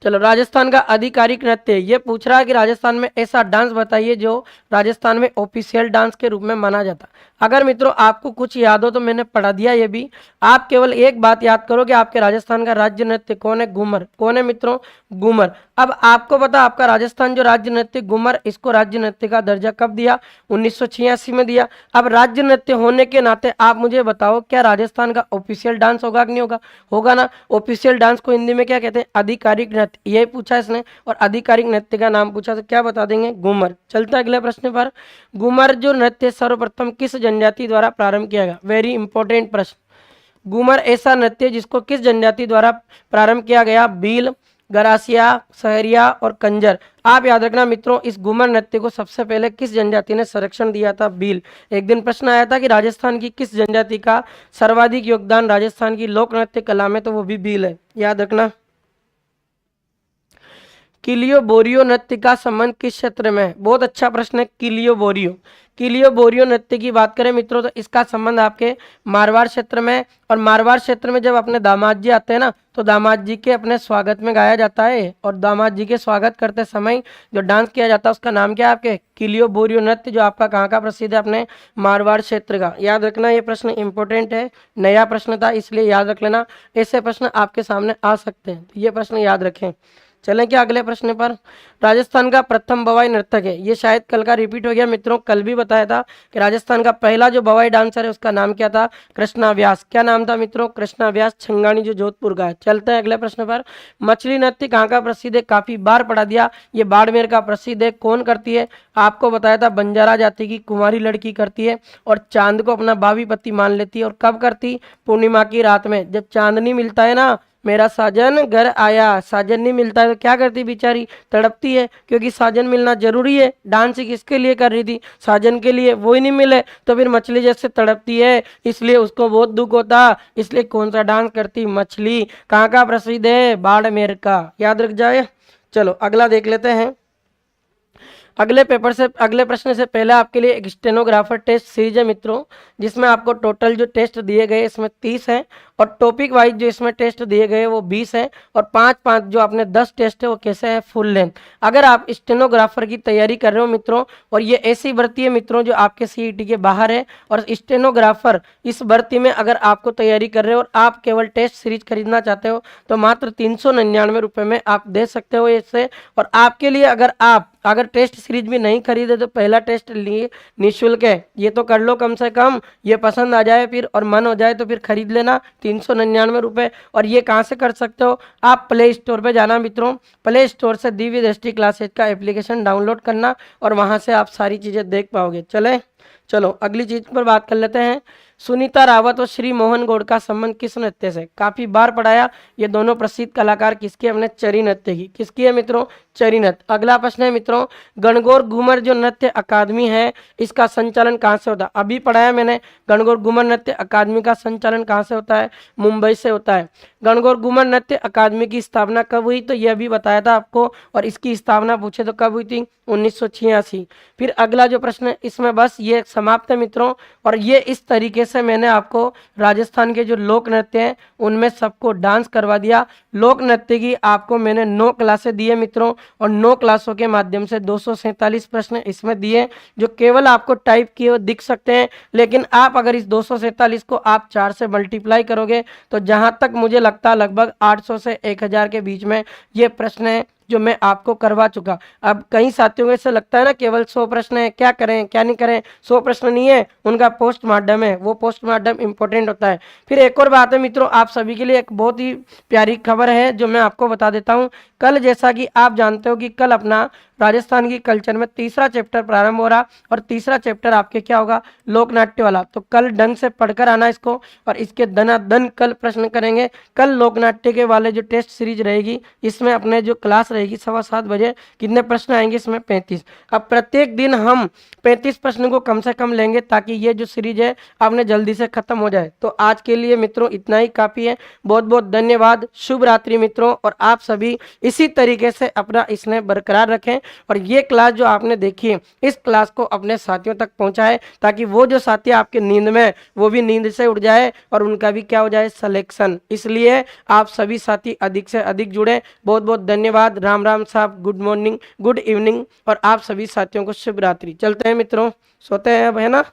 चलो, राजस्थान का आधिकारिक नृत्य, ये पूछ रहा है कि राजस्थान में ऐसा डांस बताइए जो राजस्थान में ऑफिशियल डांस के रूप में माना जाता। अगर मित्रों आपको कुछ याद हो तो मैंने पढ़ा दिया ये भी, आप केवल एक बात याद करो कि आपके राजस्थान का राज्य नृत्य कौन है? घूमर। कौन है मित्रों? घूमर। अब आपको पता आपका राजस्थान जो राज्य नृत्य घूमर, इसको राज्य नृत्य का दर्जा कब दिया? 1986 में दिया। अब राज्य नृत्य होने के नाते आप मुझे बताओ क्या राजस्थान का ऑफिशियल डांस होगा कि नहीं होगा? होगा ना। ऑफिशियल डांस को हिंदी में क्या कहते हैं? आधिकारिक नृत्य। यही पूछा इसने, और आधिकारिक नृत्य का नाम पूछा तो क्या बता देंगे? घूमर। चलता है अगले प्रश्न पर। घूमर जो नृत्य सर्वप्रथम किस जनजाति द्वारा प्रारंभ किया गया? वेरी इंपॉर्टेंट प्रश्न। घूमर ऐसा नृत्य जिसको किस जनजाति द्वारा प्रारंभ किया गया? भील, गरासिया, सहरिया और कंजर। आप याद रखना मित्रों इस घूमर नृत्य को सबसे पहले किस जनजाति ने संरक्षण दिया था? भील। एक दिन प्रश्न आया था कि राजस्थान की किस जनजाति का सर्वाधिक योगदान राजस्थान की लोक नृत्य कला में, तो वो भी भील है, याद रखना। किलियो बोरियो नृत्य का संबंध किस क्षेत्र में है? बहुत अच्छा प्रश्न है। किलियो बोरियो, किलियो बोरियो नृत्य की बात करें मित्रों तो इसका संबंध आपके मारवाड़ क्षेत्र में है। और मारवाड़ क्षेत्र में जब अपने दामाद जी आते हैं ना, तो दामाद जी के अपने स्वागत में गाया जाता है, और दामाद जी के स्वागत करते समय जो डांस किया जाता है उसका नाम क्या है? आपके किलियो बोरियो नृत्य, जो आपका कहाँ का प्रसिद्ध है? अपने मारवाड़ क्षेत्र का। याद रखना ये प्रश्न इंपॉर्टेंट है, नया प्रश्न था इसलिए याद रख लेना। ऐसे प्रश्न आपके सामने आ सकते हैं, तो ये प्रश्न याद रखें। चलें क्या अगले प्रश्न पर। राजस्थान का प्रथम बवाई नर्तक है, ये शायद कल का रिपीट हो गया मित्रों, कल भी बताया था कि राजस्थान का पहला जो बवाई डांसर है उसका नाम क्या था? कृष्णा व्यास। क्या नाम था मित्रों? कृष्णा व्यास, छंगानी जो जोधपुर का है। चलते हैं अगले प्रश्न पर। मछली नृत्य कहाँ का प्रसिद्ध है? काफी बार पढ़ा दिया, ये बाड़मेर का प्रसिद्ध है। कौन करती है? आपको बताया था बंजारा जाति की कुंवारी लड़की करती है, और चांद को अपना भावी पति मान लेती है। और कब करती? पूर्णिमा की रात में, जब चांद नहीं मिलता है ना, मेरा साजन घर आया, साजन नहीं मिलता है तो क्या करती बेचारी? तड़पती है, क्योंकि साजन मिलना जरूरी है। डांस किसके लिए कर रही थी? साजन के लिए। वो ही नहीं मिले तो फिर मछली जैसे तड़पती है, इसलिए उसको बहुत दुख होता, इसलिए कौन सा डांस करती? मछली। कहाँ का प्रसिद्ध है? बाड़मेर का, याद रख जाए। चलो अगला देख लेते हैं। अगले प्रश्न से पहले आपके लिए एक स्टेनोग्राफर टेस्ट सीरीज है मित्रों, जिसमें आपको टोटल जो टेस्ट दिए गए इसमें 30 हैं, और टॉपिक वाइज जो इसमें टेस्ट दिए गए वो 20 है और 5-5 जो आपने 10 टेस्ट है वो कैसे है फुल लेंथ। अगर आप स्टेनोग्राफर की तैयारी कर रहे हो मित्रों, और ये ऐसी भर्ती है मित्रों जो आपके सीईटी के बाहर है, और स्टेनोग्राफर इस भर्ती में अगर आपको तैयारी कर रहे हो और आप केवल टेस्ट सीरीज खरीदना चाहते हो तो मात्र 399 रुपये में आप दे सकते हो इससे। और आपके लिए अगर टेस्ट सीरीज भी नहीं खरीदे तो पहला टेस्ट लिए निःशुल्क है, ये तो कर लो कम से कम, ये पसंद आ जाए फिर और मन हो जाए तो फिर खरीद लेना 399 रुपये। और ये कहाँ से कर सकते हो, आप प्ले स्टोर पे जाना मित्रों, प्ले स्टोर से दिव्य दृष्टि क्लासेज का एप्लीकेशन डाउनलोड करना और वहाँ से आप सारी चीज़ें देख पाओगे। चलो अगली चीज पर बात कर लेते हैं। सुनीता रावत और श्री मोहन गौड़ का संबंध किस नृत्य से, काफी बार पढ़ाया, ये दोनों प्रसिद्ध कलाकार किसके, अपने चरी नृत्य की, किसकी है मित्रों, चरी नृत्य। अगला प्रश्न है मित्रों, गणगौर घूमर जो नृत्य अकादमी है इसका संचालन कहाँ से होता है, अभी पढ़ाया मैंने, गणगौर घूमर नृत्य अकादमी का संचालन कहाँ से होता है, मुंबई से होता है। गणगौर घूमर नृत्य अकादमी की स्थापना कब हुई, तो यह भी बताया था आपको, और इसकी स्थापना पूछे तो कब हुई थी, 1986। फिर अगला जो प्रश्न है इसमें बस ये समाप्त है मित्रों, और ये इस तरीके से मैंने आपको राजस्थान के जो लोक नृत्य हैं उनमें सबको डांस करवा दिया। लोक नृत्य की आपको मैंने 9 क्लासें दी है मित्रों, और 9 क्लासों के माध्यम से 247 प्रश्न इसमें दिए जो केवल आपको टाइप किए हुए दिख सकते हैं, लेकिन आप अगर इस 247 को आप 4 से मल्टीप्लाई करोगे तो जहां तक मुझे लगता है लगभग 800 से 1000 के बीच में ये प्रश्न है जो मैं आपको करवा चुका। अब कई साथियों को ऐसा लगता है ना केवल 100 प्रश्न है, क्या करें क्या नहीं करें, 100 प्रश्न नहीं है, उनका पोस्टमार्टम है, वो पोस्टमार्टम इंपॉर्टेंट होता है। फिर एक और बात है मित्रों, आप सभी के लिए एक बहुत ही प्यारी खबर है जो मैं आपको बता देता हूँ। कल जैसा कि आप जानते हो कि कल अपना राजस्थान की कल्चर में तीसरा चैप्टर प्रारंभ हो रहा, और तीसरा चैप्टर आपके क्या होगा, लोकनाट्य वाला। तो कल ढंग से पढ़कर आना इसको, और इसके दनादन कल प्रश्न करेंगे। कल लोकनाट्य के वाले जो टेस्ट सीरीज रहेगी इसमें अपने जो क्लास रहेगी 7:15 बजे, कितने प्रश्न आएंगे इसमें, 35। अब प्रत्येक दिन हम 35 प्रश्न को कम से कम लेंगे ताकि ये जो सीरीज है आपने जल्दी से खत्म हो जाए। तो आज के लिए मित्रों इतना ही काफी है, बहुत बहुत धन्यवाद, शुभ रात्रि मित्रों। और आप सभी इसी तरीके से अपना स्नेह बरकरार रखें, और ये क्लास जो आपने देखी है इस क्लास को अपने साथियों तक पहुंचाएं ताकि वो जो साथी आपके नींद में वो भी नींद से उठ जाए और उनका भी क्या हो जाए, सिलेक्शन। इसलिए आप सभी साथी अधिक से अधिक जुड़े। बहुत बहुत धन्यवाद, राम राम साहब, गुड मॉर्निंग, गुड इवनिंग, और आप सभी साथियों को शुभ रात्रि। चलते हैं मित्रों, सोते हैं अब, है ना।